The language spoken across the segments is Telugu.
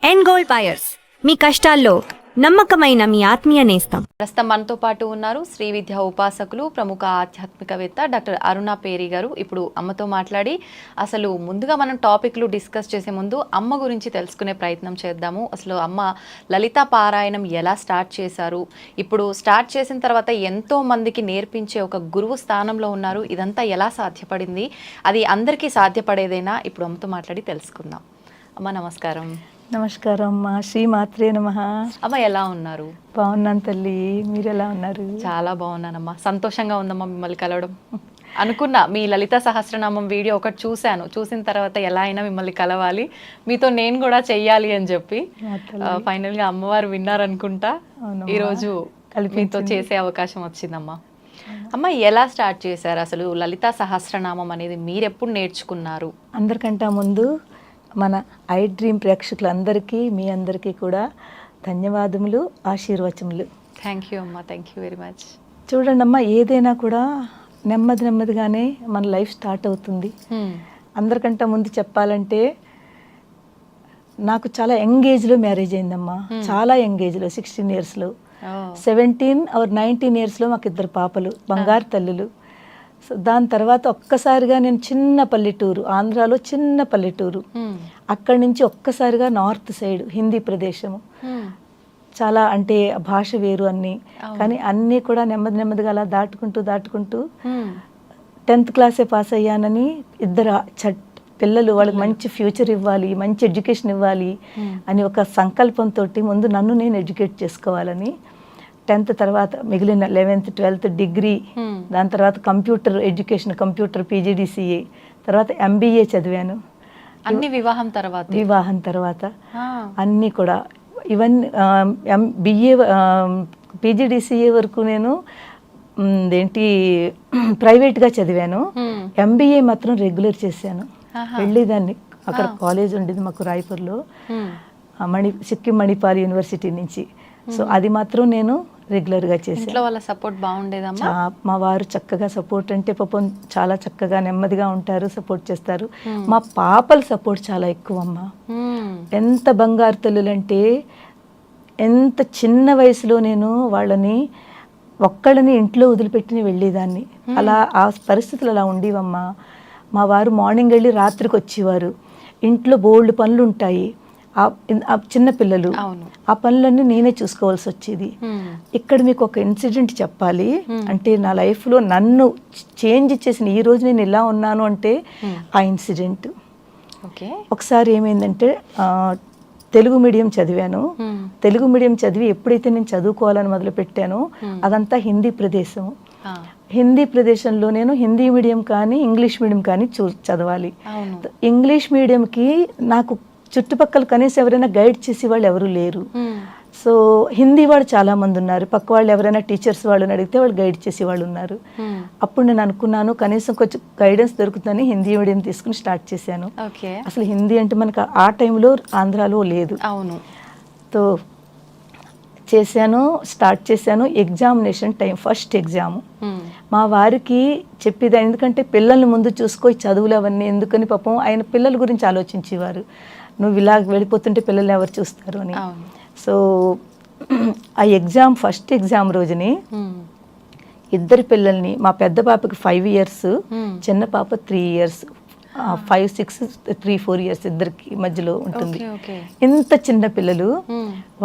ఎండ్ గోల్డ్ బయర్స్, మీ కష్టాల్లో నమ్మకమైన మీ ఆత్మీయ నేస్తం. ప్రస్తుతం మనతో పాటు ఉన్నారు శ్రీ విద్యా ఉపాసకులు, ప్రముఖ ఆధ్యాత్మికవేత్త డాక్టర్ అరుణ పేరి గారు. ఇప్పుడు అమ్మతో మాట్లాడి అసలు ముందుగా మనం టాపిక్లు డిస్కస్ చేసే ముందు అమ్మ గురించి తెలుసుకునే ప్రయత్నం చేద్దాము. అసలు అమ్మ లలితా పారాయణం ఎలా స్టార్ట్ చేశారు, ఇప్పుడు స్టార్ట్ చేసిన తర్వాత ఎంతో మందికి నేర్పించే ఒక గురువు స్థానంలో ఉన్నారు. ఇదంతా ఎలా సాధ్యపడింది, అది అందరికీ సాధ్యపడేదేనా? ఇప్పుడు అమ్మతో మాట్లాడి తెలుసుకుందాం. అమ్మ నమస్కారం. నమస్కారం అమ్మా, శ్రీమాత్రే నమః. అమ్మ ఎలా ఉన్నారు? బాగున్నాను తల్లి, మీరు ఎలా ఉన్నారు? చాలా బాగున్నానమ్మా, సంతోషంగా ఉందమ్మా మిమ్మల్ని కలవడం. అనుకున్నా మీ లలిత సహస్రనామం వీడియో ఒకటి చూశాను, చూసిన తర్వాత ఎలా అయినా మిమ్మల్ని కలవాలి, మీతో నేను కూడా చెయ్యాలి అని చెప్పి ఫైనల్గా అమ్మవారు విన్నారనుకుంటా, ఈరోజు మీతో చేసే అవకాశం వచ్చిందమ్మా. అమ్మ ఎలా స్టార్ట్ చేశారు అసలు లలిత సహస్రనామం అనేది, మీరు ఎప్పుడు నేర్చుకున్నారు? అందరికంటే ముందు మన ఐ డ్రీమ్ ప్రేక్షకులందరికీ, మీ అందరికీ కూడా ధన్యవాదములు, ఆశీర్వచములు. థ్యాంక్ యూ అమ్మా, థ్యాంక్ యూ వెరీ మచ్. చూడండి అమ్మా, ఏదైనా కూడా నెమ్మదిగానే మన లైఫ్ స్టార్ట్ అవుతుంది. అందరికంటే ముందు చెప్పాలంటే నాకు చాలా యంగ్ ఏజ్లో మ్యారేజ్ అయిందమ్మా, చాలా యంగ్ ఏజ్లో, 16 yearsలో. 17 or 19 yearsలో మాకు 2 పాపలు, బంగారు తల్లులు. సో దాని తర్వాత ఒక్కసారిగా నేను చిన్న పల్లెటూరు, ఆంధ్రాలో చిన్న పల్లెటూరు, అక్కడి నుంచి ఒక్కసారిగా నార్త్ సైడ్ హిందీ ప్రదేశము, చాలా అంటే భాష వేరు అన్నీ, కానీ అన్నీ కూడా నెమ్మదిగా అలా దాటుకుంటూ 10th క్లాసే పాస్ అయ్యానని 2 పిల్లలు, వాళ్ళకి మంచి ఫ్యూచర్ ఇవ్వాలి, మంచి ఎడ్యుకేషన్ ఇవ్వాలి అని ఒక సంకల్పంతో ముందు నన్ను నేను ఎడ్యుకేట్ చేసుకోవాలని 10th తర్వాత మిగిలిన 11th 12th డిగ్రీ, దాని తర్వాత కంప్యూటర్ ఎడ్యుకేషన్, కంప్యూటర్ PGDCA, తర్వాత MBA చదివాను. అన్ని వివాహం తర్వాత అన్నీ కూడా ఇవన్నీ BA PGDCA వరకు నేను ప్రైవేట్గా చదివాను. MBA మాత్రం రెగ్యులర్ చేశాను, వెళ్ళేదాన్ని. అక్కడ కాలేజ్ ఉండేది మాకు రాయ్పూర్లో, సిక్కిం మణిపాల్ యూనివర్సిటీ నుంచి. సో అది మాత్రం నేను రెగ్యులర్గా చేశాను. వాళ్ళ సపోర్ట్ బాగుండేదమ్మా? మా వారు చక్కగా సపోర్ట్, అంటే పాపం చాలా చక్కగా నెమ్మదిగా ఉంటారు, సపోర్ట్ చేస్తారు. మా పాపల సపోర్ట్ చాలా ఎక్కువ అమ్మా. ఎంత బంగారు తల్లులంటే, ఎంత చిన్న వయసులో నేను వాళ్ళని ఒక్కళ్ళని ఇంట్లో వదిలిపెట్టి వెళ్ళేదాన్ని. అలా ఆ పరిస్థితులు అలా ఉండేవమ్మా. మా వారు మార్నింగ్ వెళ్ళి రాత్రికి వచ్చేవారు. ఇంట్లో బోల్డ్ పనులు ఉంటాయి, చిన్న పిల్లలు, ఆ పనులన్నీ నేనే చూసుకోవాల్సి వచ్చేది. ఇక్కడ మీకు ఒక ఇన్సిడెంట్ చెప్పాలి. అంటే నా లైఫ్లో నన్ను చేంజ్ చేసిన, ఈ రోజు నేను ఇలా ఉన్నాను అంటే ఆ ఇన్సిడెంట్. ఒకసారి ఏమైందంటే, తెలుగు మీడియం చదివాను. తెలుగు మీడియం చదివి ఎప్పుడైతే నేను చదువుకోవాలని మొదలు పెట్టానో అదంతా హిందీ ప్రదేశం. హిందీ ప్రదేశంలో నేను హిందీ మీడియం కానీ ఇంగ్లీష్ మీడియం కానీ చదవాలి. ఇంగ్లీష్ మీడియంకి నాకు చుట్టుపక్కల కనీసం ఎవరైనా గైడ్ చేసే వాళ్ళు ఎవరు లేరు. సో హిందీ వాళ్ళు చాలా మంది ఉన్నారు, పక్క వాళ్ళు ఎవరైనా టీచర్స్ వాళ్ళని అడిగితే వాళ్ళు గైడ్ చేసే వాళ్ళు ఉన్నారు. అప్పుడు నేను అనుకున్నాను కనీసం కొంచెం గైడెన్స్ దొరుకుతుందని హిందీ మీడియం తీసుకుని స్టార్ట్ చేశాను. అసలు హిందీ అంటే మనకు ఆ టైంలో ఆంధ్రాలో లేదు. తో స్టార్ట్ చేశాను. Examination time, first exam. మా వారికి చెప్పేది, ఎందుకంటే పిల్లల్ని ముందు చూసుకో, చదువులు అవన్నీ ఎందుకని, పాపం ఆయన పిల్లల గురించి ఆలోచించేవారు. నువ్వు ఇలా వెళ్ళిపోతుంటే పిల్లల్ని ఎవరు చూస్తారు అని. సో ఆ ఎగ్జామ్, ఫస్ట్ ఎగ్జామ్ రోజుని 2 పిల్లల్ని, మా పెద్ద పాపకి 5 years, చిన్న పాప 3 years, 5, 6, 3, 4 years ఇద్దరికి మధ్యలో ఉంటుంది. ఇంత చిన్న పిల్లలు,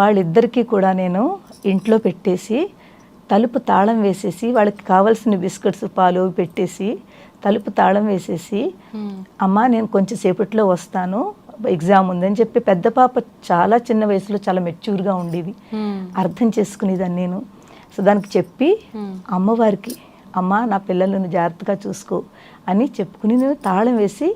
వాళ్ళిద్దరికీ కూడా నేను ఇంట్లో పెట్టేసి తలుపు తాళం వేసేసి, వాళ్ళకి కావాల్సిన బిస్కెట్స్, పాలు పెట్టేసి తలుపు తాళం వేసేసి, అమ్మ నేను కొంచెం సేపట్లో వస్తాను, ఎగ్జామ్ ఉందని చెప్పి, పెద్ద పాప చాలా చిన్న వయసులో చాలా మెచ్యూర్గా ఉండేది, అర్థం చేసుకునేదాన్ని నేను. సో దానికి చెప్పి అమ్మవారికి, అమ్మ నా పిల్లలను జాగ్రత్తగా చూసుకో అని చెప్పుకుని నేను తాళం వేసి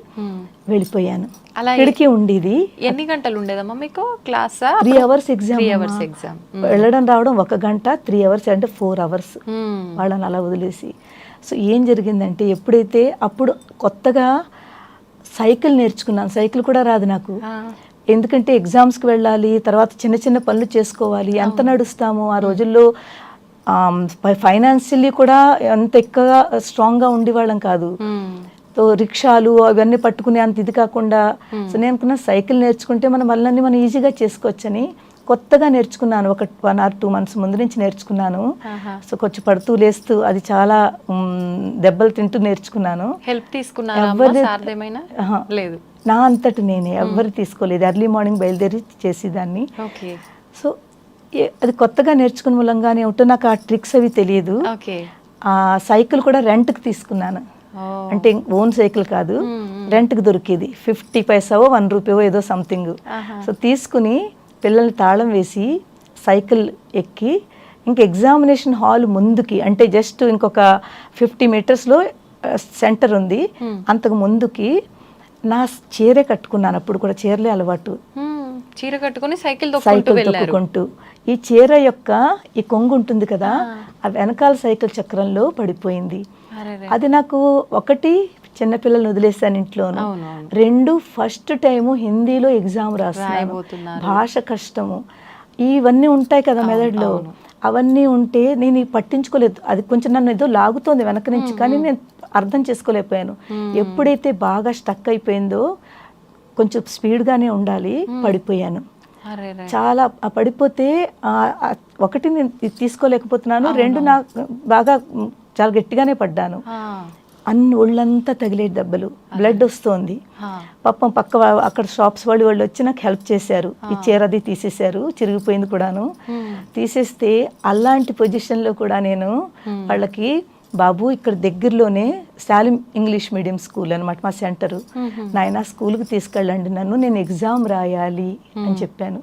వెళ్ళిపోయాను. ఇక్కడికి ఉండేది. ఎన్ని గంటలు ఉండేదమ్మా మీకు క్లాస్? 3 hours exam. వెళ్ళడం రావడం 1 గంట, 3 hours అంటే 4 hours వాళ్ళని అలా వదిలేసి. సో ఏం జరిగిందంటే, ఎప్పుడైతే అప్పుడు కొత్తగా సైకిల్ నేర్చుకున్నాను. సైకిల్ కూడా రాదు నాకు, ఎందుకంటే ఎగ్జామ్స్కి వెళ్ళాలి, తర్వాత చిన్న పనులు చేసుకోవాలి, ఎంత నడుస్తాము ఆ రోజుల్లో. ఫైనాన్షియల్లీ కూడా అంత ఎక్కువగా స్ట్రాంగ్గా ఉండేవాళ్ళం కాదు. సో రిక్షాలు అవన్నీ పట్టుకునే అంత ఇది కాకుండా సో నేను అనుకున్నా సైకిల్ నేర్చుకుంటే మనం వాళ్ళని మనం ఈజీగా చేసుకోవచ్చని కొత్తగా నేర్చుకున్నాను. ఒక 1 or 2 months ముందు నుంచి నేర్చుకున్నాను. సో కొంచెం పడుతూ లేస్తూ అది చాలా దెబ్బలు తింటూ నేర్చుకున్నాను. హెల్ప్ తీసుకున్నారా? లేదు, నా అంతటి నేనే, ఎవరు తీసుకోలేదు. ఎర్లీ మార్నింగ్ బయలుదేరి చేసేదాన్ని. సో అది కొత్తగా నేర్చుకున్న మూలంగానే ఉంటూ నాకు ఆ ట్రిక్స్ అవి తెలియదు. ఆ సైకిల్ కూడా రెంట్కి తీసుకున్నాను. అంటే ఓన్ సైకిల్ కాదు, రెంట్కి దొరికేది. 50 పైసావో 1 రూపీయో ఏదో సంథింగ్. సో తీసుకుని పిల్లల్ని తాళం వేసి సైకిల్ ఎక్కి ఇంక ఎగ్జామినేషన్ హాల్ ముందుకి, అంటే జస్ట్ ఇంకొక 50 మీటర్స్లో సెంటర్ ఉంది, అంతకు ముందుకి నా చీరే కట్టుకున్నాను. అప్పుడు కూడా చీరలే అలవాటు. చీర కట్టుకుని సైకిల్ తొక్కుకుంటూ ఈ చీర యొక్క ఈ కొంగు ఉంటుంది కదా, ఆ వెనకాల సైకిల్ చక్రంలో పడిపోయింది. అది నాకు ఒకటి చిన్నపిల్లల్ని వదిలేసాను ఇంట్లోను, 2 ఫస్ట్ టైము హిందీలో ఎగ్జామ్ రాస్తున్నాను. భాష కష్టము, ఇవన్నీ ఉంటాయి కదా మెదడులో, అవన్నీ ఉంటే నేను పట్టించుకోలేదు. అది కొంచెం నన్ను ఏదో లాగుతోంది వెనక నుంచి, కానీ నేను అర్థం చేసుకోలేకపోయాను. ఎప్పుడైతే బాగా స్టక్ అయిపోయిందో, కొంచెం స్పీడ్గానే ఉండాలి, పడిపోయాను. చాలా పడిపోతే ఒకటి నేను తీసుకోలేకపోతున్నాను, 2 నాకు బాగా చాలా గట్టిగానే పడ్డాను. అన్ని ఒళ్ళంతా తగిలే దెబ్బలు, బ్లడ్ వస్తోంది. పాపం పక్క అక్కడ షాప్స్ వాళ్ళు వచ్చి నాకు హెల్ప్ చేశారు. ఈ చీర అది తీసేశారు, చిరిగిపోయింది కూడాను. తీసేస్తే అలాంటి పొజిషన్లో కూడా నేను వాళ్ళకి, బాబు ఇక్కడ దగ్గరలోనే సాలిం ఇంగ్లీష్ మీడియం స్కూల్ అనమాట మా సెంటరు, నాయన స్కూల్కి తీసుకెళ్ళండి నన్ను, నేను ఎగ్జామ్ రాయాలి అని చెప్పాను.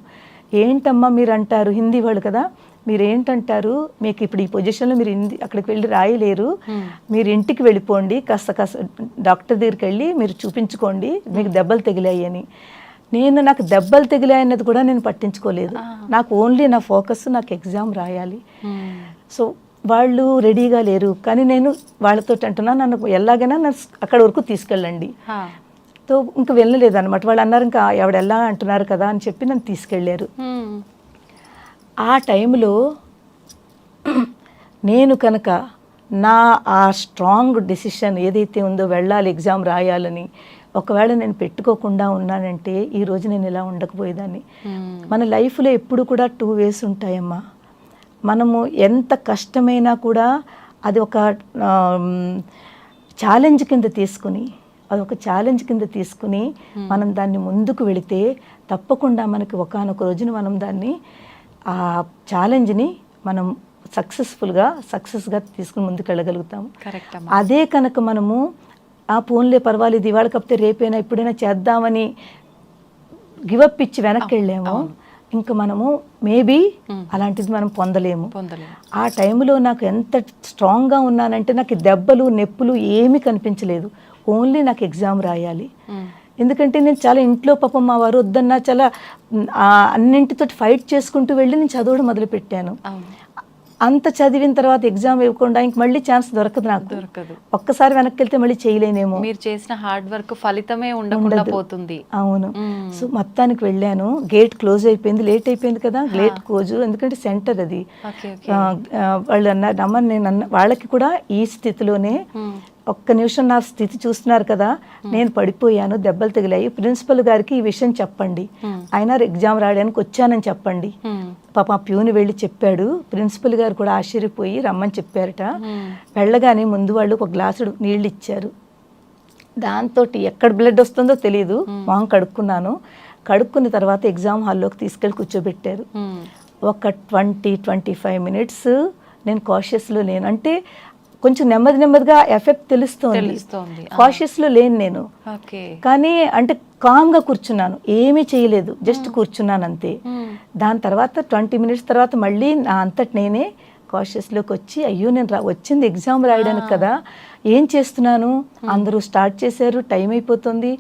ఏంటమ్మా మీరు అంటారు, హిందీ వాళ్ళు కదా, మీరు ఏంటంటారు, మీకు ఇప్పుడు ఈ పొజిషన్లో మీరు అక్కడికి వెళ్ళి రాయలేరు, మీరు ఇంటికి వెళ్ళిపోండి, కాస్త డాక్టర్ దగ్గరికి వెళ్ళి మీరు చూపించుకోండి, మీకు దెబ్బలు తగిలాయి అని. నాకు దెబ్బలు తగిలాయి అన్నది కూడా నేను పట్టించుకోలేదు. నాకు ఓన్లీ నా ఫోకస్ నాకు ఎగ్జామ్ రాయాలి. సో వాళ్ళు రెడీగా లేరు, కానీ నేను వాళ్ళతో అంటున్నా, నన్ను ఎలాగైనా నన్ను అక్కడ వరకు తీసుకెళ్ళండి. తో ఇంకా వెళ్ళలేదు అనమాట. వాళ్ళు అన్నారు ఇంకా ఎవడెలా అంటున్నారు కదా అని చెప్పి నన్ను తీసుకెళ్ళారు. ఆ టైంలో నేను కనుక నా ఆ స్ట్రాంగ్ డెసిషన్ ఏదైతే ఉందో వెళ్ళాలి ఎగ్జామ్ రాయాలని, ఒకవేళ నేను పెట్టుకోకుండా ఉన్నానంటే ఈరోజు నేను ఇలా ఉండకపోయేదాన్ని. మన లైఫ్లో ఎప్పుడు కూడా 2 ways ఉంటాయమ్మా. మనము ఎంత కష్టమైనా కూడా అది ఒక ఛాలెంజ్ కింద తీసుకుని, అదొక ఛాలెంజ్ కింద తీసుకుని మనం దాన్ని ముందుకు వెళితే తప్పకుండా మనకి ఒకానొక రోజున మనం దాన్ని ఆ ఛాలెంజ్ని మనం సక్సెస్గా తీసుకుని ముందుకు వెళ్ళగలుగుతాము. అదే కనుక మనము పోన్లే పర్వాలేదు ఇవాళ కాకపోతే రేపైనా ఎప్పుడైనా చేద్దామని గివప్ ఇచ్చి వెనక్కి వెళ్ళాము, ఇంకా మనము మేబీ అలాంటిది మనం పొందలేము. ఆ టైంలో నాకు ఎంత స్ట్రాంగ్గా ఉన్నానంటే నాకు దెబ్బలు నొప్పులు ఏమీ కనిపించలేదు, ఓన్లీ నాకు ఎగ్జామ్ రాయాలి. ఎందుకంటే నేను చాలా ఇంట్లో పాపం మా వారు వద్దన్నా చాలా అన్నింటితో ఫైట్ చేసుకుంటూ వెళ్ళి నేను చదవడం మొదలుపెట్టాను. అంత చదివిన తర్వాత ఎగ్జామ్ ఇవ్వకుండా ఇంక మళ్ళీ ఛాన్స్ దొరకదు నాకు. ఒక్కసారి వెనక్కి వెళ్తే మళ్ళీ చేయలేనేమో. మీరు చేసిన హార్డ్ వర్క్ ఫలితమే ఉండకుండా పోతుంది. అవును. సో మొత్తానికి వెళ్ళాను, గేట్ క్లోజ్ అయిపోయింది, లేట్ అయిపోయింది కదా, గేట్ క్లోజ్, ఎందుకంటే సెంటర్ అది. వాళ్ళు అన్నారు అమ్మ, నేను వాళ్ళకి కూడా ఈ స్థితిలోనే, ఒక్క నిమిషం నా స్థితి చూస్తున్నారు కదా, నేను పడిపోయాను, దెబ్బలు తగిలాయి, ప్రిన్సిపల్ గారికి ఈ విషయం చెప్పండి, ఆయన ఎగ్జామ్ రాయడానికి వచ్చానని చెప్పండి. పాప ఆ ప్యూని వెళ్ళి చెప్పాడు. ప్రిన్సిపల్ గారు కూడా ఆశ్చర్యపోయి రమ్మని చెప్పారట. వెళ్ళగానే ముందు వాళ్ళు ఒక గ్లాసుడు నీళ్ళు ఇచ్చారు. దాంతో ఎక్కడ బ్లడ్ వస్తుందో తెలియదు, మొహం కడుక్కున్నాను. కడుక్కున్న తర్వాత ఎగ్జామ్ హాల్లోకి తీసుకెళ్ళి కూర్చోబెట్టారు. ఒక 20-25 మినిట్స్ నేను కాషియస్లో లేను, అంటే కొంచెం నెమ్మదిగా ఎఫెక్ట్ తెలుస్తోంది, కాషియస్లో లేను నేను. కానీ అంటే కామ్గా కూర్చున్నాను, ఏమీ చేయలేదు, జస్ట్ కూర్చున్నాను అంతే. దాని తర్వాత 20 మినిట్స్ తర్వాత మళ్ళీ నా అంతటి నేనే కాషియస్లోకి వచ్చి, అయ్యో నేను వచ్చింది ఎగ్జామ్ రాయడానికి కదా, ఏం చేస్తున్నాను, అందరూ స్టార్ట్ చేశారు, టైం అయిపోతుంది.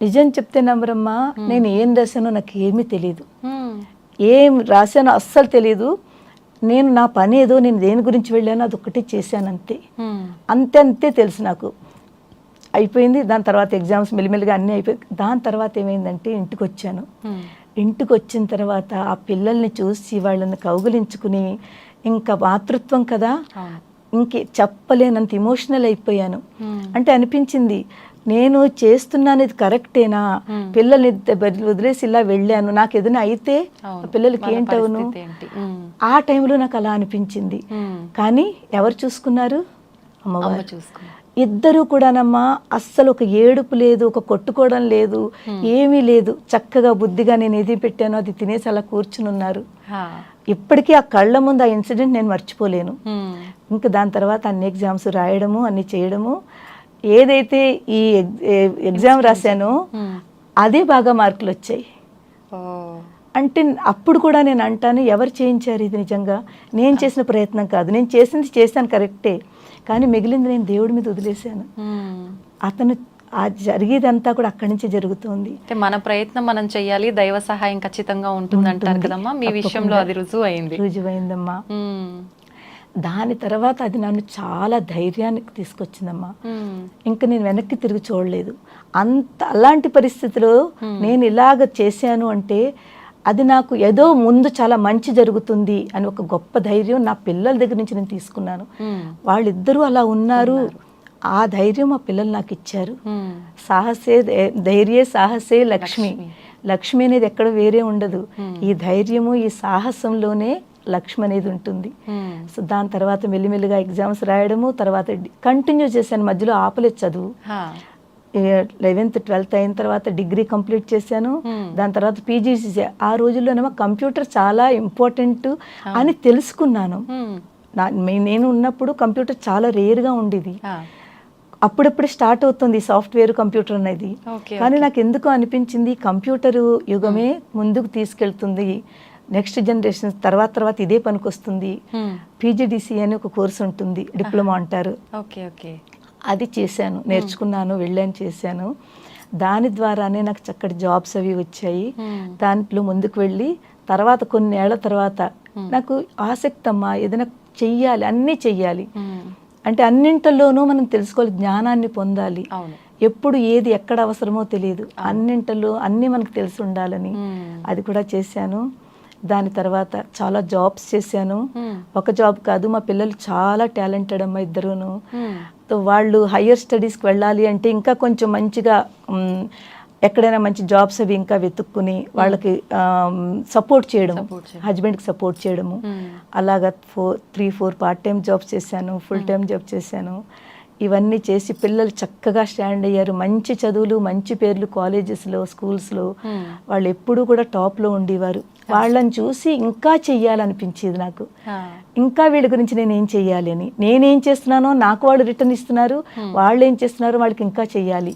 నిజం చెప్తే నమ్మరమ్మా, నేను ఏం రాశానో నాకు ఏమీ తెలియదు, ఏం రాశానో అస్సలు తెలియదు. నేను నా పని ఏదో, నేను దేని గురించి వెళ్ళానో అది ఒక్కటే చేశాను అంతే, అంతే తెలుసు నాకు. అయిపోయింది. దాని తర్వాత ఎగ్జామ్స్ మెల్లిమెల్లిగా అన్నీ అయిపోయి, దాని తర్వాత ఏమైందంటే ఇంటికి వచ్చాను. ఇంటికి వచ్చిన తర్వాత ఆ పిల్లల్ని చూసి వాళ్ళని కౌగిలించుకుని, ఇంకా మాతృత్వం కదా, ఇంకే చెప్పలేనంత ఇమోషనల్ అయిపోయాను. అంటే అనిపించింది నేను చేస్తున్నాను ఇది కరెక్టేనా, పిల్లల్ని వదిలేసి ఇలా వెళ్ళాను, నాకు ఏదైనా అయితే పిల్లలకి ఏంటవును, ఆ టైంలో నాకు అలా అనిపించింది. కానీ ఎవరు చూసుకున్నారు? అమ్మవారు చూసుకున్నారు. ఇద్దరు కూడానమ్మా అస్సలు ఒక ఏడుపు లేదు, ఒక కొట్టుకోవడం లేదు, ఏమీ లేదు. చక్కగా బుద్ధిగా నేను ఏది పెట్టానో అది తినేసి అలా కూర్చుని ఉన్నారు. ఇప్పటికీ ఆ కళ్ళ ముందు ఆ ఇన్సిడెంట్ నేను మర్చిపోలేను. ఇంకా దాని తర్వాత అన్ని ఎగ్జామ్స్ రాయడము, అన్ని చేయడము, ఏదైతే ఈ ఎగ్జామ్ రాశానో అదే బాగా మార్కులు వచ్చాయి. అంటే అప్పుడు కూడా నేను అంటాను, ఎవరు చేయించారు ఇది? నిజంగా నేను చేసిన ప్రయత్నం కాదు, నేను చేశాను కరెక్టే, కానీ మిగిలింది నేను దేవుడి మీద వదిలేశాను. అతను ఆ జరిగేదంతా కూడా అక్కడి నుంచి జరుగుతుంది. మన ప్రయత్నం మనం చెయ్యాలి, దైవ సహాయం ఖచ్చితంగా ఉంటుంది అంటారు కదమ్మా. మీ విషయంలో అది రుజువైందమ్మా. దాని తర్వాత అది నన్ను చాలా ధైర్యానికి తీసుకొచ్చిందమ్మా. ఇంకా నేను వెనక్కి తిరిగి చూడలేదు. అలాంటి పరిస్థితిలో నేను ఇలాగ చేశాను అంటే అది నాకు ఏదో ముందు చాలా మంచి జరుగుతుంది అని ఒక గొప్ప ధైర్యం నా పిల్లల దగ్గర నుంచి నేను తీసుకున్నాను. వాళ్ళిద్దరూ అలా ఉన్నారు, ఆ ధైర్యం మా పిల్లలు నాకు ఇచ్చారు. ధైర్యే సాహసే లక్ష్మి. లక్ష్మి అనేది ఎక్కడ వేరే ఉండదు, ఈ ధైర్యము ఈ సాహసంలోనే లక్ష్మి అనేది ఉంటుంది. సో దాని తర్వాత మెల్లిమెల్లిగా ఎగ్జామ్స్ రాయడము, తర్వాత కంటిన్యూ చేశాను, మధ్యలో ఆపలేదు చదువు. 11th 12th అయిన తర్వాత డిగ్రీ కంప్లీట్ చేశాను. దాని తర్వాత పీజీ. ఆ రోజుల్లోనేమో కంప్యూటర్ చాలా ఇంపార్టెంట్ అని తెలుసుకున్నాను. నేను ఉన్నప్పుడు కంప్యూటర్ చాలా రేర్గా ఉండేది, అప్పుడప్పుడు స్టార్ట్ అవుతుంది సాఫ్ట్వేర్ కంప్యూటర్ అనేది. కానీ నాకు ఎందుకు అనిపించింది కంప్యూటరు యుగమే ముందుకు తీసుకెళ్తుంది, నెక్స్ట్ జనరేషన్ తర్వాత ఇదే పనికొస్తుంది. పీజీడీసీ అని ఒక కోర్స్ ఉంటుంది, డిప్లొమా అంటారు. అది చేశాను, నేర్చుకున్నాను, వెళ్ళాను, చేశాను. దాని ద్వారానే నాకు చక్కటి జాబ్స్ అవి వచ్చాయి. దాంట్లో ముందుకు వెళ్ళి తర్వాత కొన్ని ఏళ్ల తర్వాత నాకు ఆసక్తి అమ్మా, ఏదైనా చెయ్యాలి, అన్నీ చెయ్యాలి అంటే అన్నింటిలోనూ మనం తెలుసుకోవాలి, జ్ఞానాన్ని పొందాలి. ఎప్పుడు ఏది ఎక్కడ అవసరమో తెలియదు, అన్నింటిలో అన్నీ మనకు తెలిసి ఉండాలని అది కూడా చేశాను. దాని తర్వాత చాలా జాబ్స్ చేశాను. ఒక జాబ్ కాదు, మా పిల్లలు చాలా టాలెంటెడ్ అమ్మా ఇద్దరును. వాళ్ళు హయ్యర్ స్టడీస్కి వెళ్ళాలి అంటే ఇంకా కొంచెం మంచిగా ఎక్కడైనా మంచి జాబ్స్ అవి ఇంకా వెతుక్కుని వాళ్ళకి సపోర్ట్ చేయడం, హస్బెండ్కి సపోర్ట్ చేయడము, అలాగా 3-4 పార్ట్ టైం జాబ్స్ చేశాను, ఫుల్ టైం జాబ్ చేశాను. ఇవన్నీ చేసి పిల్లలు చక్కగా స్టాండ్ అయ్యారు, మంచి చదువులు, మంచి పేర్లు కాలేజెస్లో, స్కూల్స్లో. వాళ్ళు ఎప్పుడూ కూడా టాప్లో ఉండేవారు. వాళ్ళని చూసి ఇంకా చెయ్యాలనిపించేది నాకు, ఇంకా వీళ్ళ గురించి నేనేం చెయ్యాలి అని. నేనేం చేస్తున్నానో నాకు వాళ్ళు రిటర్న్ ఇస్తున్నారు, వాళ్ళు ఏం చేస్తున్నారో వాళ్ళకి ఇంకా చెయ్యాలి.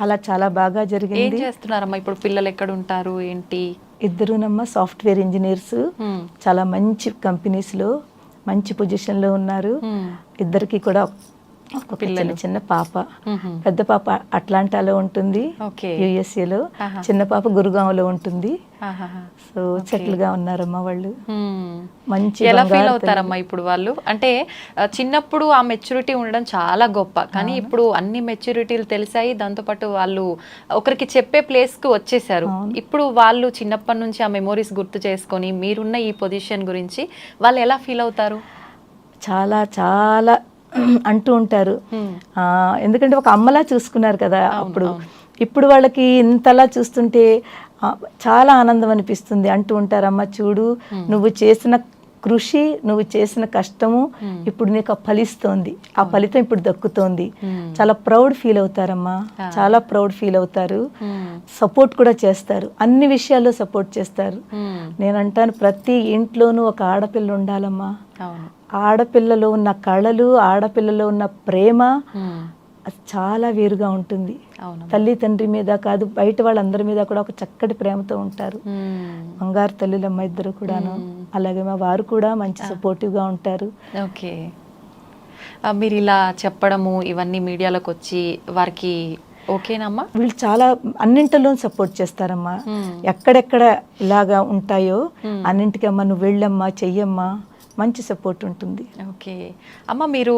అలా చాలా బాగా జరిగింది. చేస్తున్నారమ్మా ఇప్పుడు పిల్లలు ఎక్కడ ఉంటారు ఏంటి? ఇద్దరునమ్మా సాఫ్ట్వేర్ ఇంజనీర్స్, చాలా మంచి కంపెనీస్లో మంచి పొజిషన్లో ఉన్నారు. ఇద్దరికి కూడా ఒక చిన్న పాప, పెద్ద పాప అట్లాంటాలో ఉంటుంది యుఎస్ఏలో, చిన్న పాప గురుగాంలో ఉంటుంది. సో సెటిల్ గా ఉన్నారమ్మా వాళ్ళు. మంచి ఎలా ఫీల్ అవుతారమ్మా ఇప్పుడు వాళ్ళు? అంటే చిన్నప్పుడు ఆ మెచ్యూరిటీ ఉండడం చాలా గొప్ప, కానీ ఇప్పుడు అన్ని మెచ్యూరిటీలు తెలిసాయి, దాంతోపాటు వాళ్ళు ఒకరికి చెప్పే ప్లేస్ కు వచ్చేసారు. ఇప్పుడు వాళ్ళు చిన్నప్పటి నుంచి ఆ మెమోరీస్ గుర్తు చేసుకొని మీరున్న ఈ పొజిషన్ గురించి వాళ్ళు ఎలా ఫీల్ అవుతారు? చాలా చాలా అంటూ ఉంటారు, ఎందుకంటే ఒక అమ్మలా చూసుకున్నారు కదా అప్పుడు. ఇప్పుడు వాళ్ళకి ఇంతలా చూస్తుంటే చాలా ఆనందం అనిపిస్తుంది. అంటూ ఉంటారు, అమ్మ చూడు నువ్వు చేసిన కృషి, నువ్వు చేసిన కష్టము ఇప్పుడు నీకు ఫలిస్తోంది, ఆ ఫలితం ఇప్పుడు దక్కుతోంది. చాలా ప్రౌడ్ ఫీల్ అవుతారమ్మా, చాలా ప్రౌడ్ ఫీల్ అవుతారు. సపోర్ట్ కూడా చేస్తారు, అన్ని విషయాల్లో సపోర్ట్ చేస్తారు. నేను అంటాను ప్రతి ఇంట్లోనూ ఒక ఆడపిల్ల ఉండాలమ్మా. ఆడపిల్లలో ఉన్న కళలు, ఆడపిల్లలో ఉన్న ప్రేమ అది చాలా వేరుగా ఉంటుంది. తల్లి తండ్రి మీద కాదు, బయట వాళ్ళందరి మీద కూడా ఒక చక్కటి ప్రేమతో ఉంటారు. బంగారు తల్లులమ్మ ఇద్దరు కూడాను. అలాగే మా వారు కూడా మంచి సపోర్టివ్ గా ఉంటారు. ఓకే, మీరు ఇలా చెప్పడము ఇవన్నీ మీడియాలోకి వచ్చి వారికి ఓకేనమ్మా? వీళ్ళు చాలా అన్నింటిలో సపోర్ట్ చేస్తారమ్మా. ఎక్కడెక్కడ ఇలాగా ఉంటాయో అన్నింటికి అమ్మ నువ్వు వెళ్ళమ్మా, చెయ్యమ్మా, మంచి సపోర్ట్ ఉంటుంది. ఓకే అమ్మ, మీరు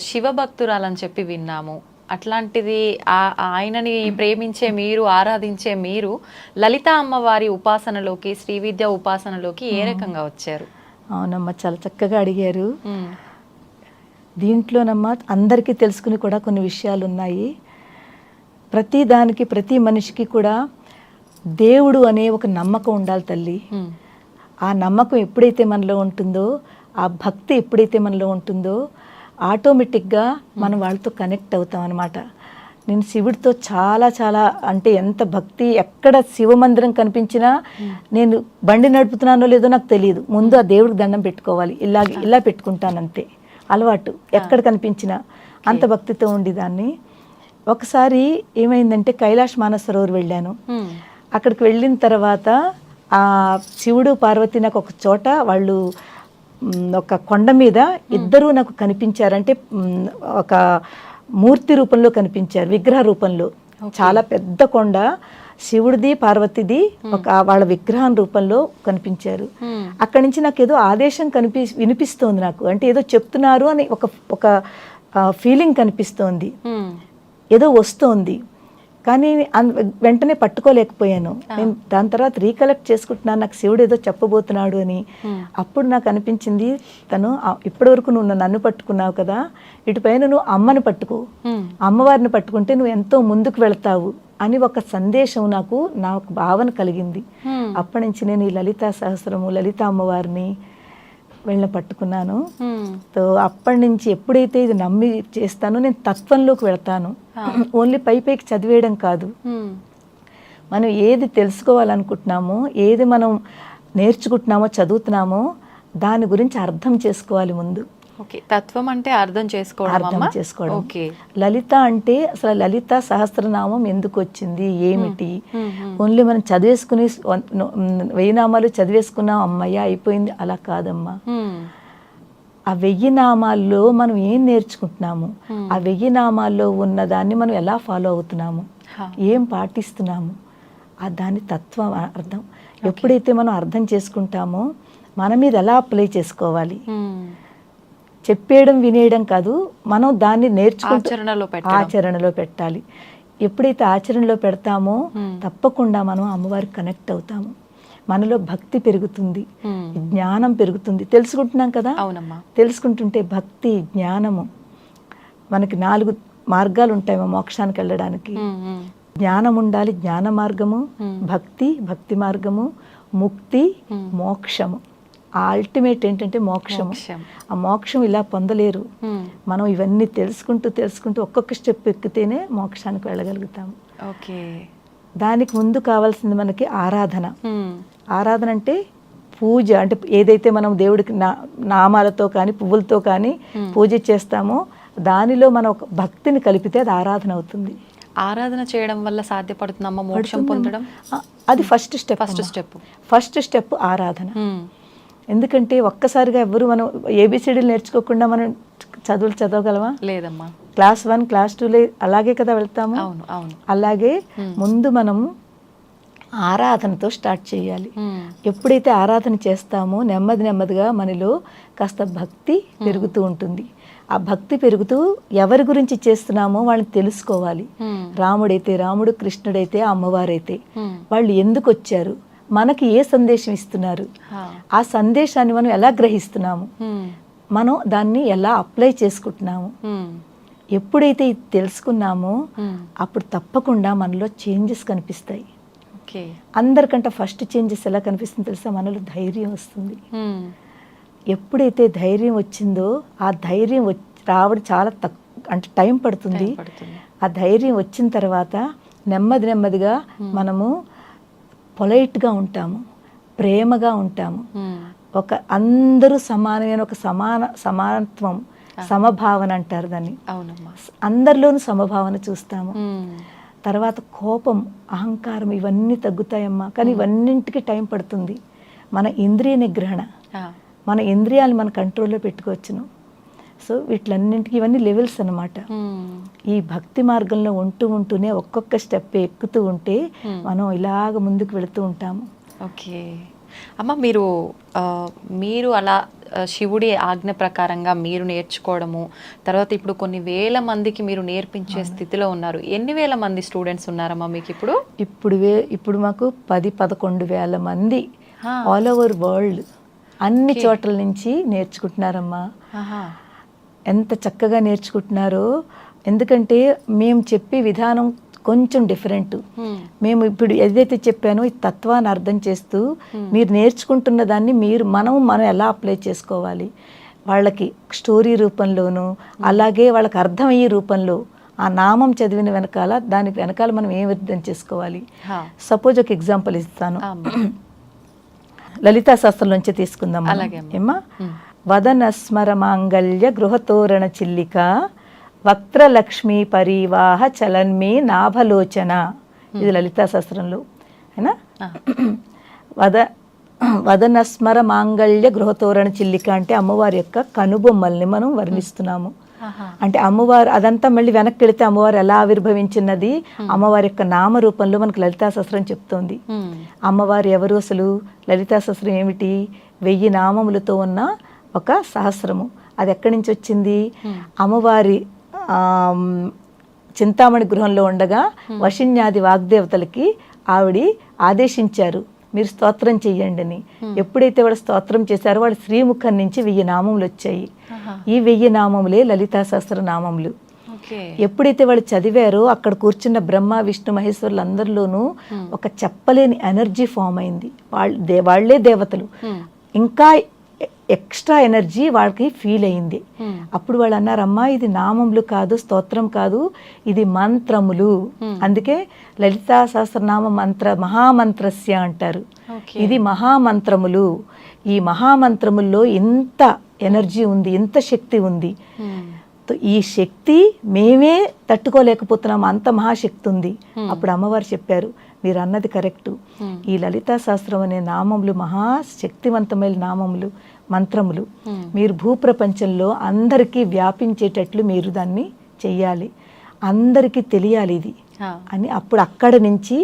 శివభక్తురాలని చెప్పి విన్నాము. అట్లాంటిది ఆయనని ప్రేమించే మీరు, ఆరాధించే మీరు లలిత అమ్మవారి ఉపాసనలోకి, శ్రీ విద్య ఉపాసనలోకి ఏ రకంగా వచ్చారు? అవునమ్మా, చాలా చక్కగా అడిగారు. దీంట్లోనమ్మా అందరికీ తెలుసుకుని కూడా కొన్ని విషయాలు ఉన్నాయి. ప్రతి దానికి, ప్రతి మనిషికి కూడా దేవుడు అనే ఒక నమ్మకం ఉండాలి తల్లి. ఆ నమ్మకం ఎప్పుడైతే మనలో ఉంటుందో, ఆ భక్తి ఎప్పుడైతే మనలో ఉంటుందో, ఆటోమేటిక్గా మనం వాళ్ళతో కనెక్ట్ అవుతాం అన్నమాట. నేను శివుడితో చాలా చాలా అంటే ఎంత భక్తి, ఎక్కడ శివ మందిరం కనిపించినా నేను బండి నడుపుతున్నానో లేదో నాకు తెలియదు, ముందు ఆ దేవుడికి దండం పెట్టుకోవాలి, ఇలా పెట్టుకుంటాను అంతే అలవాటు. ఎక్కడ కనిపించినా అంత భక్తితో ఉండేదాన్ని. ఒకసారి ఏమైందంటే కైలాష్ మానసరోవర్ వెళ్ళాను. అక్కడికి వెళ్ళిన తర్వాత ఆ శివుడు పార్వతి నాకు ఒక చోట వాళ్ళు ఒక కొండ మీద ఇద్దరూ నాకు కనిపించారు. అంటే ఒక మూర్తి రూపంలో కనిపించారు, విగ్రహ రూపంలో. చాలా పెద్ద కొండ, శివుడిది పార్వతిది ఒక వాళ్ళ విగ్రహం రూపంలో కనిపించారు. అక్కడి నుంచి నాకు ఏదో ఆదేశం వినిపిస్తోంది నాకు, అంటే ఏదో చెప్తున్నారు అని ఒక ఫీలింగ్ కనిపిస్తోంది, ఏదో వస్తోంది. కానీ వెంటనే పట్టుకోలేకపోయాను. నేను దాని తర్వాత రీకలెక్ట్ చేసుకుంటున్నాను, నాకు శివుడు ఏదో చెప్పబోతున్నాడు అని. అప్పుడు నాకు అనిపించింది, తను ఇప్పటి వరకు నువ్వు నన్ను పట్టుకున్నావు కదా, ఇటుపైన నువ్వు అమ్మని పట్టుకో, అమ్మవారిని పట్టుకుంటే నువ్వు ఎంతో ముందుకు వెళ్తావు అని ఒక సందేశం నాకు భావన కలిగింది. అప్పటి నుంచి నేను ఈ లలితా సహస్రము, లలిత అమ్మవారిని పట్టుకున్నాను. సో అప్పటి నుంచి ఎప్పుడైతే ఇది నమ్మి చేస్తానో నేను తత్వంలోకి వెళ్తాను. ఓన్లీ పైకి చదివేయడం కాదు, మనం ఏది తెలుసుకోవాలనుకుంటున్నామో, ఏది మనం నేర్చుకుంటున్నామో, చదువుతున్నామో దాని గురించి అర్థం చేసుకోవాలి ముందు. తత్వం అంటే అర్థం చేసుకోవడం. లలిత అంటే అసలు లలిత సహస్రనామం ఎందుకు వచ్చింది, ఏమిటి? ఓన్లీ మనం చదివేసుకుని 1000 నామాలు చదివేసుకున్నాం, అమ్మయ్య అయిపోయింది, అలా కాదమ్మా. ఆ 1000 నామాల్లో మనం ఏం నేర్చుకుంటున్నాము, ఆ 1000 నామాల్లో ఉన్న దాన్ని మనం ఎలా ఫాలో అవుతున్నాము, ఏం పాటిస్తున్నాము, దాని తత్వం అర్థం ఎప్పుడైతే మనం అర్థం చేసుకుంటామో మన మీద ఎలా అప్లై చేసుకోవాలి. చెప్పేయడం వినేయడం కాదు, మనం దాన్ని నేర్చుకుంటూ ఆచరణలో పెట్టాలి. ఎప్పుడైతే ఆచరణలో పెడతామో తప్పకుండా మనం అమ్మవారికి కనెక్ట్ అవుతాము, మనలో భక్తి పెరుగుతుంది, జ్ఞానం పెరుగుతుంది. తెలుసుకుంటున్నాం కదా, తెలుసుకుంటుంటే భక్తి జ్ఞానము, మనకి 4 మార్గాలు ఉంటాయి మోక్షానికి వెళ్ళడానికి. జ్ఞానం ఉండాలి, జ్ఞాన మార్గము, భక్తి మార్గము, ముక్తి, మోక్షము. ఆ అల్టిమేట్ ఏంటంటే మోక్షము. ఆ మోక్షం ఇలా పొందలేరు, మనం ఇవన్నీ తెలుసుకుంటూ ఒక్కొక్క స్టెప్ ఎక్కితేనే మోక్షానికి వెళ్ళగలుగుతాము. దానికి ముందు కావాల్సింది మనకి ఆరాధన. ఆరాధన అంటే పూజ, అంటే ఏదైతే మనం దేవుడికి నామాలతో కానీ పువ్వులతో కానీ పూజ చేస్తామో దానిలో మనం ఒక భక్తిని కలిపితే అది ఆరాధన అవుతుంది. ఆరాధన చేయడం వల్ల సాధ్యపడుతుందమ్మా మోక్షం పొందడం? అది ఫస్ట్ స్టెప్ ఆరాధన. ఎందుకంటే ఒక్కసారిగా ఎవరు మనం ఏబిసిడీలు నేర్చుకోకుండా మనం చదువులు చదవగలమా? లేదమ్మా. క్లాస్ 1 క్లాస్ 2 అలాగే కదా వెళ్తాము. అలాగే ముందు మనం ఆరాధనతో స్టార్ట్ చేయాలి. ఎప్పుడైతే ఆరాధన చేస్తామో నెమ్మదిగా మనలో కాస్త భక్తి పెరుగుతూ ఉంటుంది. ఆ భక్తి పెరుగుతూ ఎవరి గురించి చేస్తున్నామో వాళ్ళని తెలుసుకోవాలి. రాముడైతే రాముడు, కృష్ణుడైతే అమ్మవారైతే వాళ్ళు ఎందుకు వచ్చారు, మనకి ఏ సందేశం ఇస్తున్నారు, ఆ సందేశాన్ని మనం ఎలా గ్రహిస్తున్నాము, మనం దాన్ని ఎలా అప్లై చేసుకుంటున్నాము. ఎప్పుడైతే ఇది తెలుసుకున్నామో అప్పుడు తప్పకుండా మనలో చేంజెస్ కనిపిస్తాయి. అందరికంటే ఫస్ట్ చేంజెస్ ఎలా కనిపిస్తుంది తెలుసా? మనలో ధైర్యం వస్తుంది. ఎప్పుడైతే ధైర్యం వచ్చిందో ఆ ధైర్యం రావడం చాలా అంటే టైం పడుతుంది. ఆ ధైర్యం వచ్చిన తర్వాత నెమ్మదిగా మనము పొలైట్గా ఉంటాము, ప్రేమగా ఉంటాము. ఒక అందరూ సమానమైన ఒక సమానత్వం, సమభావన అంటారు దాన్ని. అందరిలోనూ సమభావన చూస్తాము. తర్వాత కోపం, అహంకారం ఇవన్నీ తగ్గుతాయమ్మా. కానీ ఇవన్నింటికి టైం పడుతుంది. మన ఇంద్రియ నిగ్రహణ, మన ఇంద్రియాలు మన కంట్రోల్లో పెట్టుకోవచ్చును. సో వీటిలన్నింటికి ఇవన్నీ లెవెల్స్ అన్నమాట. ఈ భక్తి మార్గంలో ఉంటూనే ఒక్కొక్క స్టెప్ ఎక్కుతూ ఉంటే మనం ఇలాగ ముందుకు వెళుతూ ఉంటాము. ఓకే అమ్మ, మీరు అలా శివుడి ఆజ్ఞ ప్రకారంగా మీరు నేర్చుకోవడము, తర్వాత ఇప్పుడు కొన్ని వేల మందికి మీరు నేర్పించే స్థితిలో ఉన్నారు. ఎన్ని వేల మంది స్టూడెంట్స్ ఉన్నారమ్మా మీకు ఇప్పుడు? ఇప్పుడు మాకు 10-11 వేల మంది ఆల్ ఓవర్ వరల్డ్ అన్ని చోట్ల నుంచి నేర్చుకుంటున్నారమ్మా. ఆహా. ఎంత చక్కగా నేర్చుకుంటున్నారో. ఎందుకంటే మేము చెప్పే విధానం కొంచెం డిఫరెంట్. మేము ఇప్పుడు ఏదైతే చెప్పానో ఈ తత్వాన్ని అర్థం చేస్తూ మీరు నేర్చుకుంటున్న దాన్ని మనం ఎలా అప్లై చేసుకోవాలి వాళ్ళకి స్టోరీ రూపంలోనూ, అలాగే వాళ్ళకి అర్థమయ్యే రూపంలో ఆ నామం చదివిన వెనకాల దాని వెనకాల మనం ఏం అర్థం చేసుకోవాలి. సపోజ్ ఒక ఎగ్జాంపుల్ ఇస్తాను. లలితా శాస్త్రం నుంచి తీసుకుందాం ఏమ్మా. వదన స్మర మాంగళ్య గృహతోరణ చిల్లిక వక్త్రలక్ష్మీ పరివాహ చలన్మే నాభలోచన. ఇది లలితా శాస్త్రంలో అయినా. వదన స్మర మాంగళ్య గృహతోరణ చిల్లిక అంటే అమ్మవారి యొక్క కనుబొమ్మల్ని మనం వర్ణిస్తున్నాము. అంటే అమ్మవారు అదంతా మళ్ళీ వెనక్కి వెళితే అమ్మవారు ఎలా ఆవిర్భవించినది అమ్మవారి యొక్క నామ రూపంలో మనకు లలితా శాస్త్రం చెప్తోంది. అమ్మవారు ఎవరు అసలు? లలితా శాస్త్రం ఏమిటి? 1000 నామములతో ఉన్న ఒక సహస్రము. అది ఎక్కడి నుంచి వచ్చింది? అమ్మవారి చింతామణి గృహంలో ఉండగా వశిన్యాది వాగ్దేవతలకి ఆవిడ ఆదేశించారు, మీరు స్తోత్రం చెయ్యండి అని. ఎప్పుడైతే వాడు స్తోత్రం చేశారో వాడు శ్రీముఖం నుంచి 1000 నామములు వచ్చాయి. ఈ 1000 నామములే లలితా సహస్ర నామములు. ఎప్పుడైతే వాళ్ళు చదివారో అక్కడ కూర్చున్న బ్రహ్మ విష్ణు మహేశ్వరులు అందరిలోనూ ఒక చెప్పలేని ఎనర్జీ ఫామ్ అయింది. వాళ్లే దేవతలు, ఇంకా ఎక్స్ట్రా ఎనర్జీ వాళ్ళకి ఫీల్ అయింది. అప్పుడు వాళ్ళు అన్నారు, అమ్మా ఇది నామములు కాదు, స్తోత్రం కాదు, ఇది మంత్రములు. అందుకే లలితా సహస్రనామ మంత్ర మహామంత్రస్య అంటారు. ఇది మహామంత్రములు. ఈ మహామంత్రముల్లో ఇంత ఎనర్జీ ఉంది, ఇంత శక్తి ఉంది. ఈ శక్తి మేమే తట్టుకోలేకపోతున్నాము, అంత మహాశక్తి ఉంది. అప్పుడు అమ్మవారు చెప్పారు, మీరు అన్నది కరెక్టు. ఈ లలితా శాస్త్రం అనే నామములు మహాశక్తివంతమైన నామములు, మంత్రములు. మీరు భూప్రపంచంలో అందరికీ వ్యాపించేటట్లు మీరు దాన్ని చెయ్యాలి, అందరికీ తెలియాలి ఇది అని. అప్పుడు అక్కడి నుంచి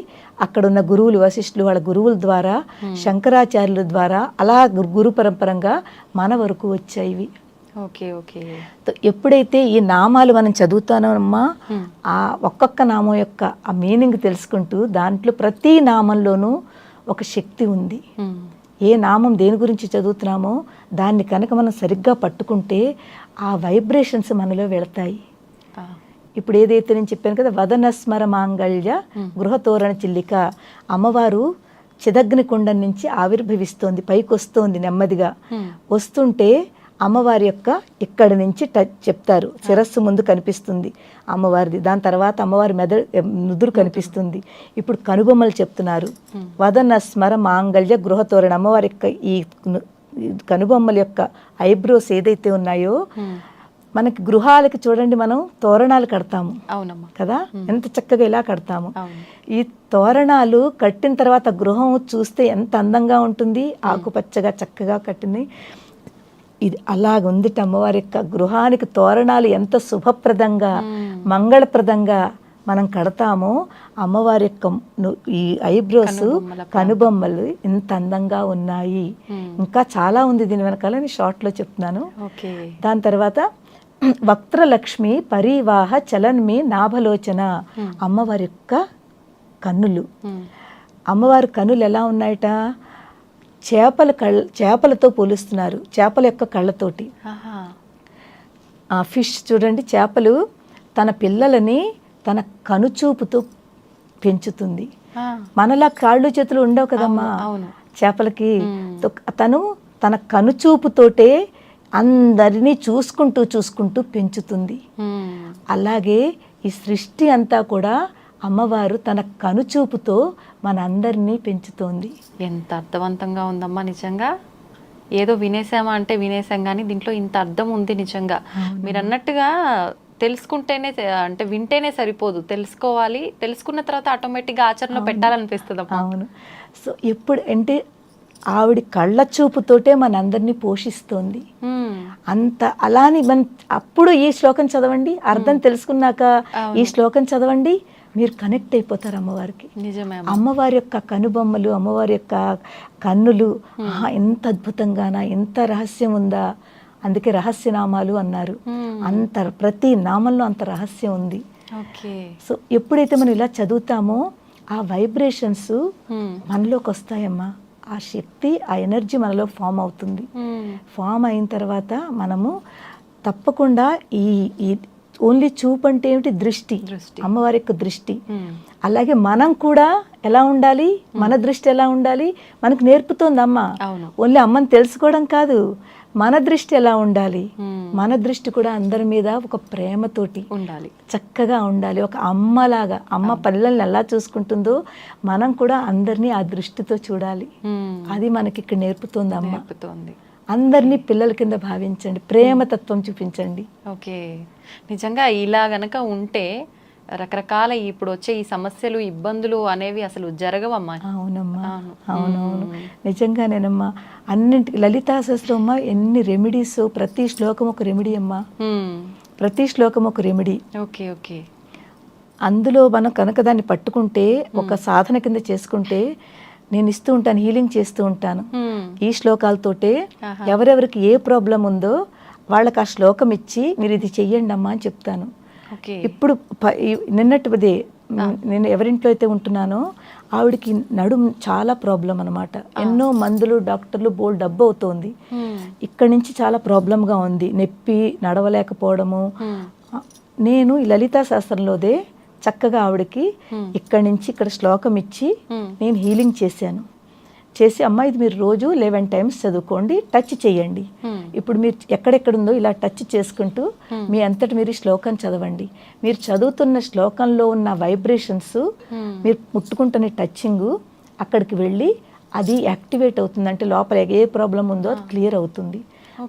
అక్కడున్న గురువులు, వశిష్ఠులు వాళ్ళ గురువుల ద్వారా, శంకరాచార్యుల ద్వారా అలా గురు పరంపరంగా మన వరకు వచ్చాయి. ఎప్పుడైతే ఈ నామాలు మనం చదువుతానమ్మా, ఆ ఒక్కొక్క నామం యొక్క ఆ మీనింగ్ తెలుసుకుంటూ దాంట్లో ప్రతి నామంలోనూ ఒక శక్తి ఉంది. ఏ నామం దేని గురించి చదువుతున్నామో దాన్ని కనుక మనం సరిగ్గా పట్టుకుంటే ఆ వైబ్రేషన్స్ మనలో వెళతాయి. ఇప్పుడు ఏదైతే నేను చెప్పాను కదా, వదనస్మర మాంగళ్య గృహతోరణ చిల్లిక, అమ్మవారు చిదగ్ని కుండం నుంచి ఆవిర్భవిస్తోంది, పైకి వస్తోంది నెమ్మదిగా. వస్తుంటే అమ్మవారి యొక్క ఇక్కడి నుంచి చెప్తారు, శిరస్సు ముందు కనిపిస్తుంది అమ్మవారిది, దాని తర్వాత అమ్మవారి నుదురు కనిపిస్తుంది. ఇప్పుడు కనుబొమ్మలు చెప్తున్నారు. వదన స్మర మాంగళ్య గృహతోరణ, అమ్మవారి యొక్క ఈ కనుబొమ్మల యొక్క ఐబ్రోస్ ఏదైతే ఉన్నాయో, మనకి గృహాలకి చూడండి మనం తోరణాలు కడతాము కదా, ఎంత చక్కగా ఇలా కడతాము. ఈ తోరణాలు కట్టిన తర్వాత గృహం చూస్తే ఎంత అందంగా ఉంటుంది, ఆకుపచ్చగా చక్కగా కట్టింది. ఇది అలాగుంది అమ్మవారి యొక్క గృహానికి తోరణాలు ఎంత శుభప్రదంగా మంగళప్రదంగా మనం కడతామో, అమ్మవారి యొక్క ఈ ఐబ్రోస్ కనుబొమ్మలు ఎంత అందంగా ఉన్నాయి. ఇంకా చాలా ఉంది దీని వెనకాల, నేను షార్ట్లో చెప్తున్నాను. దాని తర్వాత వక్త్రలక్ష్మి పరివాహ చలన్మి నాభలోచన, అమ్మవారి యొక్క కన్నులు. అమ్మవారి కన్నులు ఎలా ఉన్నాయట? చేపలతో పోలుస్తున్నారు, చేపల యొక్క కళ్ళతోటి. ఫిష్ చూడండి, చేపలు తన పిల్లలని తన కనుచూపుతో పెంచుతుంది. మనలా కాళ్ళు చేతులు ఉండవు కదమ్మా చేపలకి. తను తన కనుచూపుతోటే అందరినీ చూసుకుంటూ పెంచుతుంది. అలాగే ఈ సృష్టి అంతా కూడా అమ్మవారు తన కనుచూపుతో మన అందరినీ పెంచుతోంది. ఎంత అర్థవంతంగా ఉందమ్మా నిజంగా. ఏదో వినేసామా అంటే వినేసాం, కానీ దీంట్లో ఇంత అర్థం ఉంది నిజంగా. మీరు అన్నట్టుగా తెలుసుకుంటేనే అంటే వింటేనే సరిపోదు, తెలుసుకోవాలి. తెలుసుకున్న తర్వాత ఆటోమేటిక్గా ఆచరణలో పెట్టాలనిపిస్తుంది. అవును. సో ఎప్పుడు అంటే ఆవిడ కళ్ళ చూపుతోటే మనందరినీ పోషిస్తోంది. అంత అలాని అప్పుడు ఈ శ్లోకం చదవండి, అర్థం తెలుసుకున్నాక ఈ శ్లోకం చదవండి, మీరు కనెక్ట్ అయిపోతారు అమ్మవారికి. అమ్మవారి యొక్క కనుబొమ్మలు, అమ్మవారి యొక్క కన్నులు ఎంత అద్భుతంగానా, ఎంత రహస్యం ఉందా. అందుకే రహస్యనామాలు అన్నారు. అంత ప్రతి నామంలో అంత రహస్యం ఉంది. సో ఎప్పుడైతే మనం ఇలా చదువుతామో ఆ వైబ్రేషన్స్ మనలోకి వస్తాయమ్మా. ఆ శక్తి, ఆ ఎనర్జీ మనలో ఫామ్ అవుతుంది. ఫామ్ అయిన తర్వాత మనము తప్పకుండా ఈ ఈ ఓన్లీ చూపు అంటే ఏమిటి, దృష్టి, అమ్మవారి యొక్క దృష్టి. అలాగే మనం కూడా ఎలా ఉండాలి, మన దృష్టి ఎలా ఉండాలి మనకు నేర్పుతోంది అమ్మ. ఓన్లీ అమ్మని తెలుసుకోవడం కాదు, మన దృష్టి ఎలా ఉండాలి, మన దృష్టి కూడా అందరి మీద ఒక ప్రేమతోటి ఉండాలి, చక్కగా ఉండాలి. ఒక అమ్మలాగా, అమ్మ పిల్లల్ని ఎలా చూసుకుంటుందో మనం కూడా అందరినీ ఆ దృష్టితో చూడాలి. అది మనకి ఇక్కడ నేర్పుతోంది అమ్మ. అందరినీ పిల్లల కింద భావించండి, ప్రేమతత్వం చూపించండి. ఓకే, నిజంగా ఇలా గనక ఉంటే రకరకాల ఇప్పుడు వచ్చే ఈ సమస్యలు, ఇబ్బందులు అనేవి అసలు జరగవమ్మా. అవునమ్మా, అవునవును, నిజంగానేనమ్మా. అన్నింటికి లలితా సహస్రం అమ్మ ఎన్ని రెమెడీస్, ప్రతి శ్లోకం ఒక రెమెడీ అమ్మా, ప్రతి శ్లోకం ఒక రెమెడీ. ఓకే ఓకే, అందులో మనం కనుక దాన్ని పట్టుకుంటే, ఒక సాధన కింద చేసుకుంటే, నేను ఇస్తూ ఉంటాను, హీలింగ్ చేస్తూ ఉంటాను ఈ శ్లోకాలతోటే. ఎవరెవరికి ఏ ప్రాబ్లం ఉందో వాళ్ళకి ఆ శ్లోకం ఇచ్చి మీరు ఇది చెయ్యండి అమ్మా అని చెప్తాను. ఇప్పుడు నిన్నటిదే నేను ఎవరింట్లో అయితే ఉంటున్నానో ఆవిడకి నడుము చాలా ప్రాబ్లం అనమాట. ఎన్నో మందులు, డాక్టర్లు, బోల్డ్ డబ్బు అవుతోంది. ఇక్కడి నుంచి చాలా ప్రాబ్లంగా ఉంది, నొప్పి, నడవలేకపోవడము. నేను ఈ లలితా శాస్త్రంలోదే చక్కగా ఆవిడకి ఇక్కడి నుంచి ఇక్కడ శ్లోకం ఇచ్చి నేను హీలింగ్ చేసి అమ్మ ఇది మీరు రోజు 11 times చదువుకోండి, టచ్ చేయండి. ఇప్పుడు మీరు ఎక్కడెక్కడుందో ఇలా టచ్ చేసుకుంటూ మీ అంతటి మీరు శ్లోకం చదవండి. మీరు చదువుతున్న శ్లోకంలో ఉన్న వైబ్రేషన్స్, మీరు ముట్టుకుంటున్న టచ్చింగ్ అక్కడికి వెళ్ళి అది యాక్టివేట్ అవుతుంది. అంటే లోపల ఏ ప్రాబ్లం ఉందో అది క్లియర్ అవుతుంది,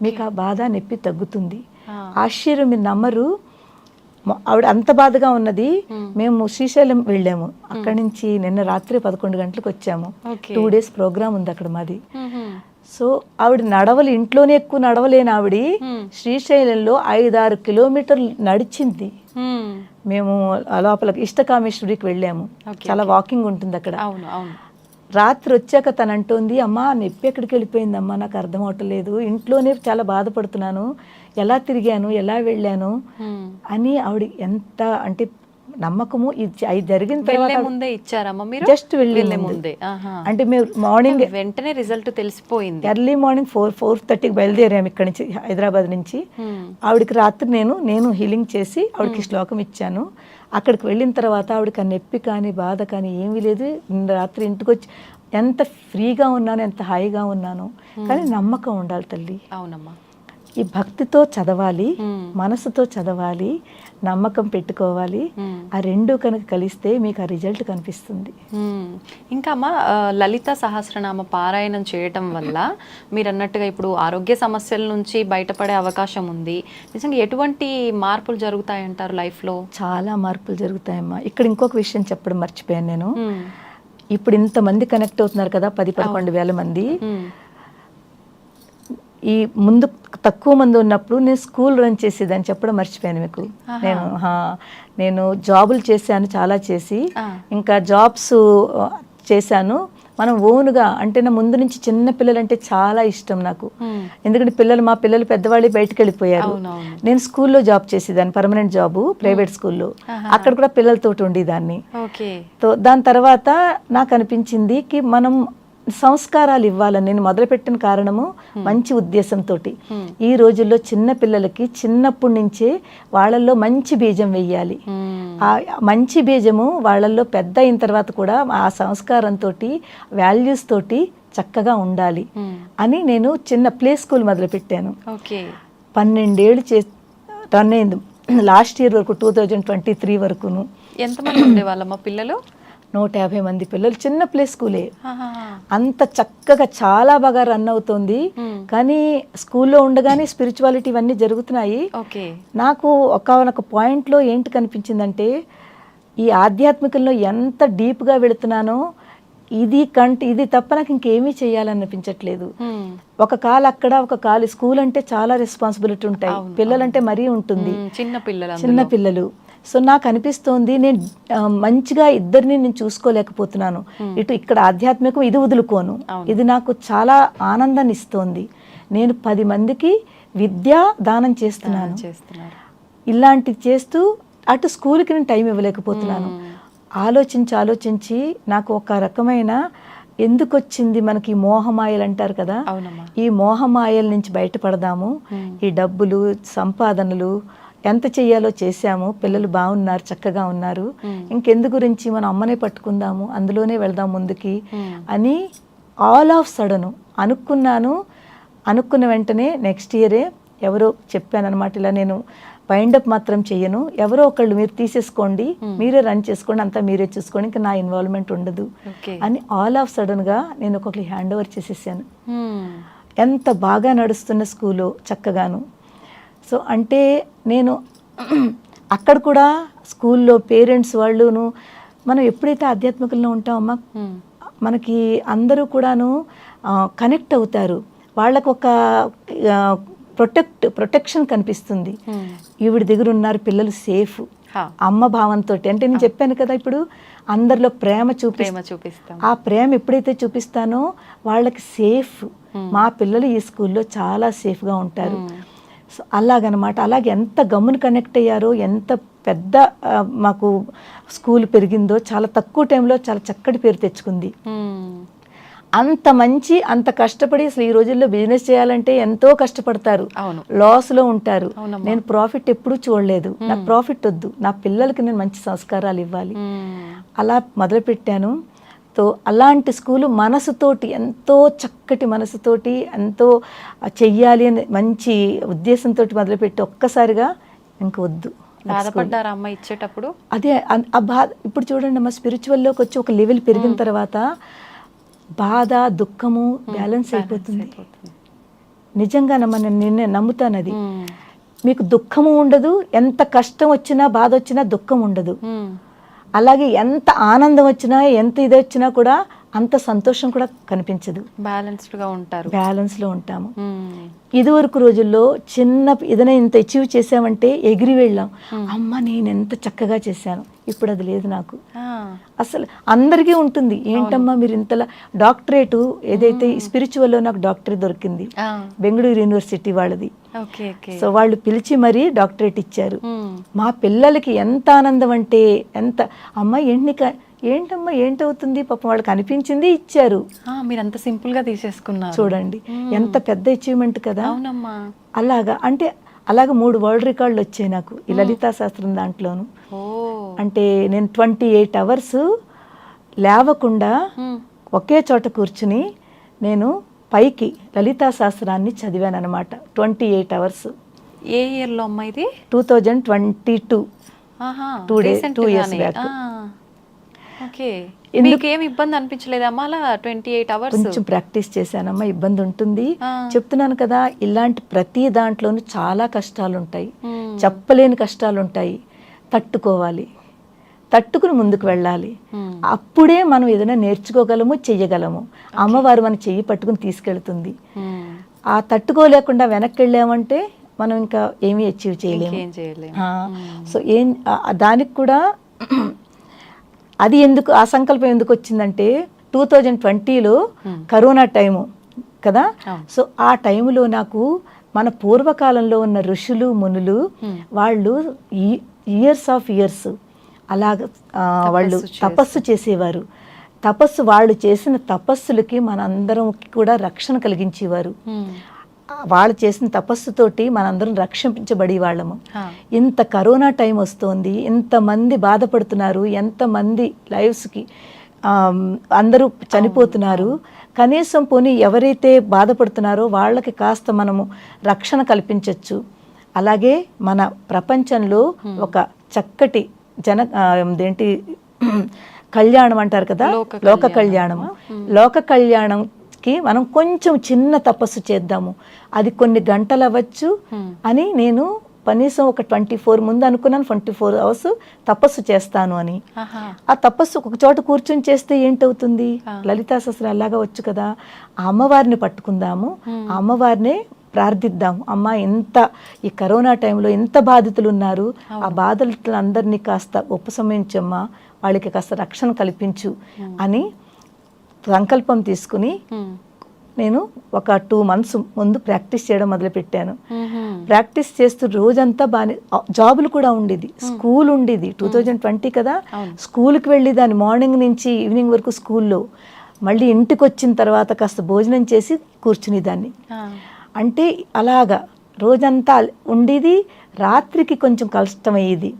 మీకు ఆ బాధ, నొప్పి తగ్గుతుంది. ఆశ్చర్యం, మీరు నమ్మరు, ఆవిడ అంత బాధగా ఉన్నది. మేము శ్రీశైలం వెళ్ళాము, అక్కడి నుంచి నిన్న రాత్రి 11 గంటలకు వచ్చాము. 2 days ప్రోగ్రామ్ ఉంది అక్కడ మాది. సో ఆవిడ ఇంట్లోనే ఎక్కువ నడవలేని ఆవిడ శ్రీశైలంలో 5-6 kilometers నడిచింది. మేము లోపల ఇష్టకామేశ్వరికి వెళ్ళాము, చాలా వాకింగ్ ఉంటుంది అక్కడ. రాత్రి వచ్చాక తను అంటోంది, అమ్మా నొప్పి ఎక్కడికి వెళ్ళిపోయిందమ్మా, నాకు అర్థం అవట్లేదు, ఇంట్లోనే చాలా బాధపడుతున్నాను, ఎలా తిరిగాను, ఎలా వెళ్ళాను అని. ఆవిడ ఎంత అంటే నమ్మకము, ఇది జరిగిన తర్వాత ముందే ఇచ్చారమ్మా మీరు? జస్ట్ వెళ్ళే ముందే, అంటే మేము మార్నింగ్ వెంటనే రిజల్ట్ తెలిసిపోయింది. ఎర్లీ మార్నింగ్ 4:30కి బయలుదేరాము ఇక్కడ నుంచి, హైదరాబాద్ నుంచి. ఆవిడకి రాత్రి నేను హీలింగ్ చేసి ఆవిడకి శ్లోకం ఇచ్చాను. అక్కడికి వెళ్ళిన తర్వాత ఆవిడకి ఆ నొప్పి కానీ బాధ కానీ ఏమీ లేదు. రాత్రి ఇంటికి వచ్చి ఎంత ఫ్రీగా ఉన్నాను, ఎంత హాయిగా ఉన్నాను. కానీ నమ్మకం ఉండాలి తల్లి. అవునమ్మా, ఈ భక్తితో చదవాలి, మనసుతో చదవాలి, నమ్మకం పెట్టుకోవాలి. ఆ రెండు కనుక కలిస్తే మీకు ఆ రిజల్ట్ కనిపిస్తుంది. ఇంకా అమ్మ, లలిత సహస్రనామ పారాయణం చేయటం వల్ల మీరు అన్నట్టుగా ఇప్పుడు ఆరోగ్య సమస్యల నుంచి బయటపడే అవకాశం ఉంది. నిజంగా ఎటువంటి మార్పులు జరుగుతాయంటారు లైఫ్లో? చాలా మార్పులు జరుగుతాయమ్మా. ఇక్కడ ఇంకొక విషయం చెప్పడం మర్చిపోయాను నేను. ఇప్పుడు ఇంతమంది కనెక్ట్ అవుతున్నారు కదా, 10-11 వేల మంది. ఈ ముందు తక్కువ మంది ఉన్నప్పుడు నేను స్కూల్ రన్ చేసేదని చెప్పడం మర్చిపోయాను మీకు. నేను జాబులు చేశాను, చాలా చేసి ఇంకా జాబ్స్ చేశాను. మనం ఓన్గా అంటే నా ముందు నుంచి చిన్న పిల్లలు అంటే చాలా ఇష్టం నాకు. ఎందుకంటే మా పిల్లలు పెద్దవాళ్ళు బయటకు వెళ్ళిపోయారు. నేను స్కూల్లో జాబ్ చేసేదాన్ని, పర్మనెంట్ జాబు, ప్రైవేట్ స్కూల్లో. అక్కడ కూడా పిల్లలతోటి ఉండేదాన్ని. దాని తర్వాత నాకు అనిపించింది కి మనం సంస్కారాలు ఇవ్వాలని నేను మొదలుపెట్టిన కారణము మంచి ఉద్దేశంతో. ఈ రోజుల్లో చిన్న పిల్లలకి చిన్నప్పటి నుంచే వాళ్ళల్లో మంచి బీజం వెయ్యాలి. ఆ మంచి బీజము వాళ్ళల్లో పెద్ద అయిన తర్వాత కూడా ఆ సంస్కారంతో, వాల్యూస్ తోటి చక్కగా ఉండాలి అని నేను చిన్న ప్లే స్కూల్ మొదలుపెట్టాను. 12 ఏళ్ళు రన్ అయింది లాస్ట్ ఇయర్ వరకు, 2023 వరకును. ఎంతమంది ఉండేవాళ్ళమ్మా పిల్లలు? 150 మంది పిల్లలు, చిన్న ప్లే స్కూలే. అంత చక్కగా చాలా బాగా రన్ అవుతుంది. కానీ స్కూల్లో ఉండగానే స్పిరిచువాలిటీ ఇవన్నీ జరుగుతున్నాయి. నాకు ఒక పాయింట్లో ఏంటి కనిపించిందంటే, ఈ ఆధ్యాత్మికంలో ఎంత డీప్గా వెళుతున్నానో ఇది తప్ప నాకు ఇంకేమీ చేయాలనిపించట్లేదు. ఒక కాలు అక్కడ, ఒక కాలు స్కూల్ అంటే చాలా రెస్పాన్సిబిలిటీ ఉంటాయి, పిల్లలంటే మరీ ఉంటుంది, చిన్న పిల్లలు. సో నాకు అనిపిస్తోంది నేను మంచిగా ఇద్దరిని నేను చూసుకోలేకపోతున్నాను. ఇక్కడ ఆధ్యాత్మికం ఇది వదులుకోను, ఇది నాకు చాలా ఆనందాన్ని ఇస్తోంది. నేను 10 మందికి విద్యా దానం చేస్తున్నాను. ఇలాంటివి చేస్తూ అటు స్కూల్కి నేను టైం ఇవ్వలేకపోతున్నాను. ఆలోచించి నాకు ఒక రకమైన ఎందుకు వచ్చింది మనకి ఈ మోహమాయలు అంటారు కదా, అవునమ్మా. ఈ మోహమాయల నుంచి బయటపడదాము. ఈ డబ్బులు సంపాదనలు ఎంత చెయ్యాలో చేశాము, పిల్లలు బాగున్నారు, చక్కగా ఉన్నారు, ఇంకెందు గురించి మనం అమ్మనే పట్టుకుందాము, అందులోనే వెళ్దాం ముందుకి అని ఆల్ ఆఫ్ సడన్ అనుకున్న వెంటనే నెక్స్ట్ ఇయరే ఎవరో చెప్పానమాట, ఇలా నేను బైండప్ మాత్రం చెయ్యను, ఎవరో ఒకళ్ళు మీరు తీసేసుకోండి, మీరే రన్ చేసుకోండి, అంతా మీరే చూసుకోండి, ఇంకా నా ఇన్వాల్వ్మెంట్ ఉండదు అని ఆల్ ఆఫ్ సడన్గా నేను ఒకరికి హ్యాండ్ ఓవర్ చేసేసాను. ఎంత బాగా నడుస్తున్న స్కూలు చక్కగాను. సో అంటే నేను అక్కడ కూడా స్కూల్లో పేరెంట్స్ వాళ్ళును మనం ఎప్పుడైతే ఆధ్యాత్మికంలో ఉంటామమ్మా, మనకి అందరూ కూడాను కనెక్ట్ అవుతారు, వాళ్ళకు ఒక ప్రొటెక్షన్ కనిపిస్తుంది. ఈవిడ దగ్గర ఉన్నారు పిల్లలు సేఫ్, అమ్మ భావంతో. అంటే నేను చెప్పాను కదా ఇప్పుడు అందరిలో ప్రేమ చూపిస్తాను, ఆ ప్రేమ ఎప్పుడైతే చూపిస్తానో వాళ్ళకి సేఫ్, మా పిల్లలు ఈ స్కూల్లో చాలా సేఫ్గా ఉంటారు. సో అలాగనమాట. అలాగే ఎంత గమ్మున కనెక్ట్ అయ్యారో, ఎంత పెద్ద మాకు స్కూల్ పెరిగిందో, చాలా తక్కువ టైంలో చాలా చక్కటి పేరు తెచ్చుకుంది. అంత మంచి, అంత కష్టపడి అసలు ఈ రోజుల్లో బిజినెస్ చేయాలంటే ఎంతో కష్టపడతారు, లాస్లో ఉంటారు. నేను ప్రాఫిట్ ఎప్పుడూ చూడలేదు, నాకు ప్రాఫిట్ వద్దు, నా పిల్లలకి నేను మంచి సంస్కారాలు ఇవ్వాలి, అలా మొదలుపెట్టాను. తో అలాంటి స్కూలు మనసుతోటి, ఎంతో చక్కటి మనసుతోటి, ఎంతో చెయ్యాలి అని మంచి ఉద్దేశంతో మొదలుపెట్టి ఒక్కసారిగా ఇంక వద్దు. బాధపడ్డారా అమ్మ ఇచ్చేటప్పుడు? అదే ఆ బాధ. ఇప్పుడు చూడండి అమ్మ, స్పిరిచువల్లోకి వచ్చి ఒక లెవెల్ పెరిగిన తర్వాత బాధ దుఃఖము బ్యాలెన్స్ అయిపోతుంది. నిజంగానమ్మా, నేను నమ్ముతాను అది. మీకు దుఃఖము ఉండదు, ఎంత కష్టం వచ్చినా బాధ వచ్చినా దుఃఖం ఉండదు. అలాగే ఎంత ఆనందం వచ్చినా, ఎంత ఇది వచ్చినా కూడా అంత సంతోషం కూడా కనిపించదు. బ్యాలెన్స్లో ఉంటాము. ఇదివరకు రోజుల్లో చిన్న ఏదైనా ఇంత అచీవ్ చేసామంటే ఎగిరి వెళ్ళాం, అమ్మ నేను ఎంత చక్కగా చేశాను. ఇప్పుడు అది లేదు నాకు. అసలు అందరికీ ఉంటుంది, ఏంటమ్మా మీరు ఇంతలా. డాక్టరేటు ఏదైతే స్పిరిచువల్లో నాకు డాక్టరేట్ దొరికింది, బెంగళూరు యూనివర్సిటీ వాళ్ళది. సో వాళ్ళు పిలిచి మరీ డాక్టరేట్ ఇచ్చారు. మా పిల్లలకి ఎంత ఆనందం అంటే, ఎంత అమ్మ ఏంటమ్మా ఏంటవుతుంది, పాపం వాళ్ళకి అనిపించింది ఇచ్చారు. మీరు అంత సింపుల్ గా తీసేసుకున్నారు చూడండి, ఎంత పెద్ద అచీవ్మెంట్ కదా. అలాగా అంటే అలాగే 3 వరల్డ్ రికార్డులు వచ్చాయి నాకు ఈ లలితా శాస్త్రం దాంట్లోను. అంటే నేను 28 అవర్స్ లేవకుండా ఒకే చోట కూర్చుని నేను పైకి లలితా శాస్త్రాన్ని చదివాను అనమాట. 28 అవర్స్. ఏ ఇయర్లో అమ్మా ఇది? 2022. 2 years బ్యాక్. ఏం ఇబ్బంది అనిపించలేదమ్మా అలా 28 అవర్స్? కొంచెం ప్రాక్టీస్ చేశానమ్మా, ఇబ్బంది ఉంటుంది. చెప్తున్నాను కదా, ఇలాంటి ప్రతి దాంట్లోనూ చాలా కష్టాలు ఉంటాయి, చెప్పలేని కష్టాలు ఉంటాయి. తట్టుకోవాలి, తట్టుకుని ముందుకు వెళ్ళాలి. అప్పుడే మనం ఏదైనా నేర్చుకోగలము, చెయ్యగలము. అమ్మవారు మన చెయ్యి పట్టుకుని తీసుకెళ్తుంది. ఆ తట్టుకోలేకుండా వెనక్కి వెళ్ళామంటే మనం ఇంకా ఏమీ అచీవ్ చేయలేము. సో దానికి కూడా అది ఎందుకు, ఆ సంకల్పం ఎందుకు వచ్చిందంటే 2020లో కరోనా టైము కదా. సో ఆ టైంలో నాకు మన పూర్వకాలంలో ఉన్న ఋషులు మునులు వాళ్ళు ఇయర్స్ అలాగ వాళ్ళు తపస్సు చేసేవారు. వాళ్ళు చేసిన తపస్సులకి మనందరం కూడా రక్షణ కలిగించేవారు. వాళ్ళు చేసిన తపస్సుతోటి మనందరం రక్షించబడి వాళ్ళము. ఇంత కరోనా టైం వస్తోంది, ఇంతమంది బాధపడుతున్నారు, ఎంతమంది లైవ్స్కి అందరూ చనిపోతున్నారు. కనీసం పోనీ ఎవరైతే బాధపడుతున్నారో వాళ్ళకి కాస్త మనము రక్షణ కల్పించవచ్చు. అలాగే మన ప్రపంచంలో ఒక చక్కటి ఏంటి కళ్యాణం అంటారు కదా, లోక కళ్యాణంకి మనం కొంచెం చిన్న తపస్సు చేద్దాము. అది కొన్ని గంటలు అవ్వచ్చు అని నేను కనీసం ఒక 24 ముందు అనుకున్నాను, 24 అవర్స్ తపస్సు చేస్తాను అని. ఆ తపస్సు ఒక చోట కూర్చొని చేస్తే ఏంటవుతుంది, లలితా సహస్రం అలాగా వచ్చు కదా. ఆ అమ్మవారిని పట్టుకుందాము, ఆ అమ్మవారినే ప్రార్థిద్దాము. అమ్మ ఈ కరోనా టైంలో ఎంత బాధితులు ఉన్నారు, ఆ బాధితులందరినీ కాస్త ఉపశమించమ్మా, వాళ్ళకి కాస్త రక్షణ కల్పించు అని సంకల్పం తీసుకుని నేను ఒక 2 months ముందు ప్రాక్టీస్ చేయడం మొదలుపెట్టాను. ప్రాక్టీస్ చేస్తూ రోజంతా బాగానే, జాబులు కూడా ఉండేది, స్కూల్ ఉండేది. 2020 కదా, స్కూల్కి వెళ్ళి దాన్ని మార్నింగ్ నుంచి ఈవినింగ్ వరకు స్కూల్లో మళ్ళీ ఇంటికి వచ్చిన తర్వాత కాస్త భోజనం చేసి కూర్చునేదాన్ని. అంటే అలాగా రోజంతా ఉండేది. రాత్రికి కొంచెం కష్టమయ్యేది.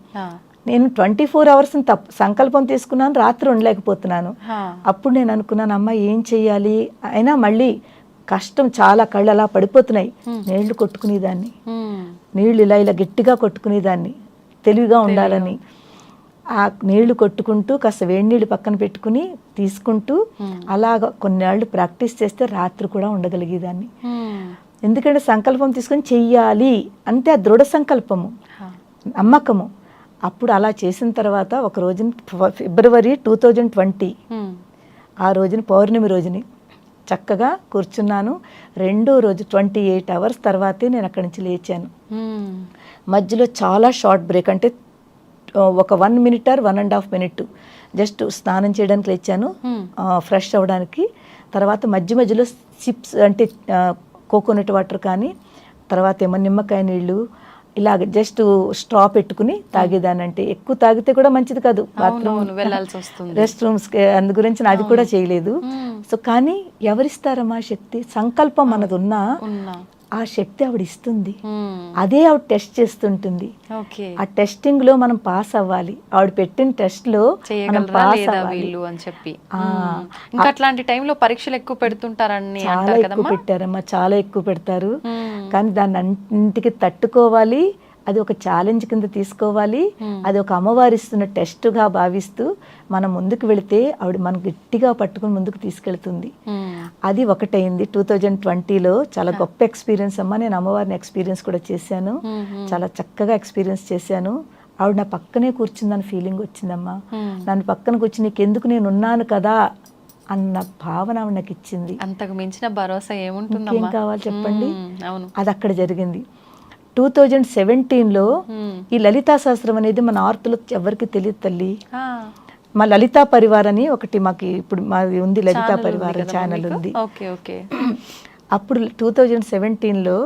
నేను 24 hours సంకల్పం తీసుకున్నాను, రాత్రి ఉండలేకపోతున్నాను. అప్పుడు నేను అనుకున్నాను, అమ్మ ఏం చెయ్యాలి, అయినా మళ్ళీ కష్టం, చాలా కళ్ళు అలా పడిపోతున్నాయి. నీళ్లు కొట్టుకునేదాన్ని, నీళ్లు ఇలా ఇలా గట్టిగా కొట్టుకునేదాన్ని తెలివిగా ఉండాలని. ఆ నీళ్లు కొట్టుకుంటూ కాస్త వేడి నీళ్ళు పక్కన పెట్టుకుని తీసుకుంటూ అలాగ కొన్నేళ్ళు ప్రాక్టీస్ చేస్తే రాత్రి కూడా ఉండగలిగేదాన్ని. ఎందుకంటే సంకల్పం తీసుకొని చెయ్యాలి అంటే ఆ దృఢ సంకల్పము, నమ్మకము. అప్పుడు అలా చేసిన తర్వాత ఒక రోజున February 2020 ఆ రోజున పౌర్ణమి రోజుని చక్కగా కూర్చున్నాను. రెండో రోజు 28 hours తర్వాతే నేను అక్కడి నుంచి లేచాను. మధ్యలో చాలా షార్ట్ బ్రేక్, అంటే ఒక 1 minute or 1.5 minute జస్ట్ స్నానం చేయడానికి లేచాను, ఫ్రెష్ అవ్వడానికి. తర్వాత మధ్య మధ్యలో సిప్స్ అంటే కోకోనట్ వాటర్ కానీ, తర్వాత ఏమో నిమ్మకాయ నీళ్ళు ఇలాగ జస్ట్ స్ట్రా పెట్టుకుని తాగేదాన్ని. అంటే ఎక్కువ తాగితే కూడా మంచిది కాదు, బాత్రూమ్ రెస్ట్ రూమ్స్, అందు గురించి అది కూడా చేయలేదు. సో కానీ ఎవరిస్తారమ్మా శక్తి? సంకల్పం మనది ఉన్నా ఆ శక్తి ఆవిడ ఇస్తుంది. అదే ఆవిడ టెస్ట్ చేస్తుంటుంది. ఆ టెస్టింగ్ లో మనం పాస్ అవ్వాలి. ఆవిడ పెట్టిన టెస్ట్ లో మనం పాస్ అవ్వాలి అని చెప్పి. ఇంకా అట్లాంటి టైంలో పరీక్షలు ఎక్కువ పెడుతుంటారని చాలా ఎక్కువ పెట్టారమ్మా, చాలా ఎక్కువ పెడతారు. కానీ దాన్ని అన్నింటికి తట్టుకోవాలి. అది ఒక ఛాలెంజ్ కింద తీసుకోవాలి. అది ఒక అమ్మవారి ఇస్తున్న టెస్ట్గా భావిస్తూ మనం ముందుకు వెళితే ఆవిడ మనం గట్టిగా పట్టుకుని ముందుకు తీసుకెళ్తుంది. అది ఒకటైంది 2020లో. చాలా గొప్ప ఎక్స్పీరియన్స్ అమ్మా. నేను అమ్మవారిని ఎక్స్పీరియన్స్ కూడా చేశాను, చాలా చక్కగా ఎక్స్పీరియన్స్ చేశాను. ఆవిడ నా పక్కనే కూర్చుందని ఫీలింగ్ వచ్చిందమ్మా. నన్ను పక్కన కూర్చుని నీకెందుకు నేను ఉన్నాను కదా అన్న భావన ఆవిడ నాకు ఇచ్చింది. అంతకు మించిన భరోసా ఏముంటుంది? ఏం కావాలి చెప్పండి? అది అక్కడ జరిగింది. 2017లో ఈ లలితా శాస్త్రం అనేది మన ఆర్తులో ఎవరికి తెలియదు తల్లి. మా లలితా పరివార్ అని ఒకటి మాకు ఇప్పుడు మాది ఉంది, లలితా పరివార్ ఛానల్ ఉంది. అప్పుడు 2017లో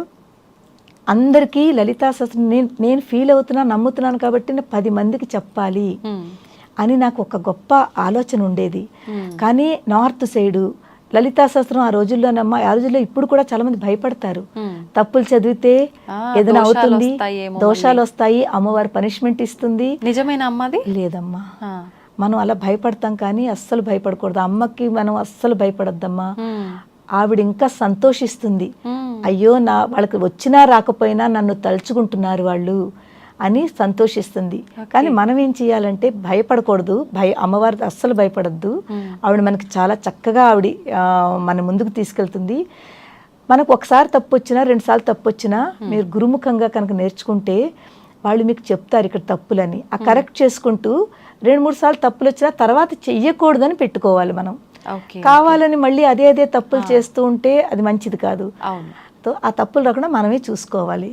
అందరికీ లలితా శాస్త్రం నేను ఫీల్ అవుతున్నా, నమ్ముతున్నాను కాబట్టి 10 మందికి చెప్పాలి అని నాకు ఒక గొప్ప ఆలోచన ఉండేది. కానీ నార్త్ సైడు లలితా శాస్త్రం ఆ రోజుల్లోనమ్మా, ఆ రోజుల్లో ఇప్పుడు కూడా చాలా మంది భయపడతారు. తప్పులు చదివితే ఏదైనా అవుతుంది, దోషాలు వస్తాయి, అమ్మవారు పనిష్మెంట్ ఇస్తుంది. నిజమైన అమ్మది లేదమ్మా, మనం అలా భయపడతాం కానీ అస్సలు భయపడకూడదు. అమ్మకి మనం అస్సలు భయపడద్దమ్మా. ఆవిడ ఇంకా సంతోషిస్తుంది, అయ్యో వాళ్ళకి వచ్చినా రాకపోయినా నన్ను తలుచుకుంటున్నారు వాళ్ళు అని సంతోషిస్తుంది. కానీ మనం ఏం చేయాలంటే భయపడకూడదు. అమ్మవారి అస్సలు భయపడద్దు. ఆవిడ మనకి చాలా చక్కగా ఆవిడ మన ముందుకు తీసుకెళ్తుంది. మనకు ఒకసారి తప్పు వచ్చినా 2 సార్లు తప్పు వచ్చినా మీరు గురుముఖంగా కనుక నేర్చుకుంటే వాళ్ళు మీకు చెప్తారు ఇక్కడ తప్పులని. ఆ కరెక్ట్ చేసుకుంటూ 2-3 సార్లు తప్పులు వచ్చినా తర్వాత చెయ్యకూడదని పెట్టుకోవాలి. మనం కావాలని మళ్ళీ అదే తప్పులు చేస్తూ ఉంటే అది మంచిది కాదు. ఆ తప్పులు రాకుండా మనమే చూసుకోవాలి.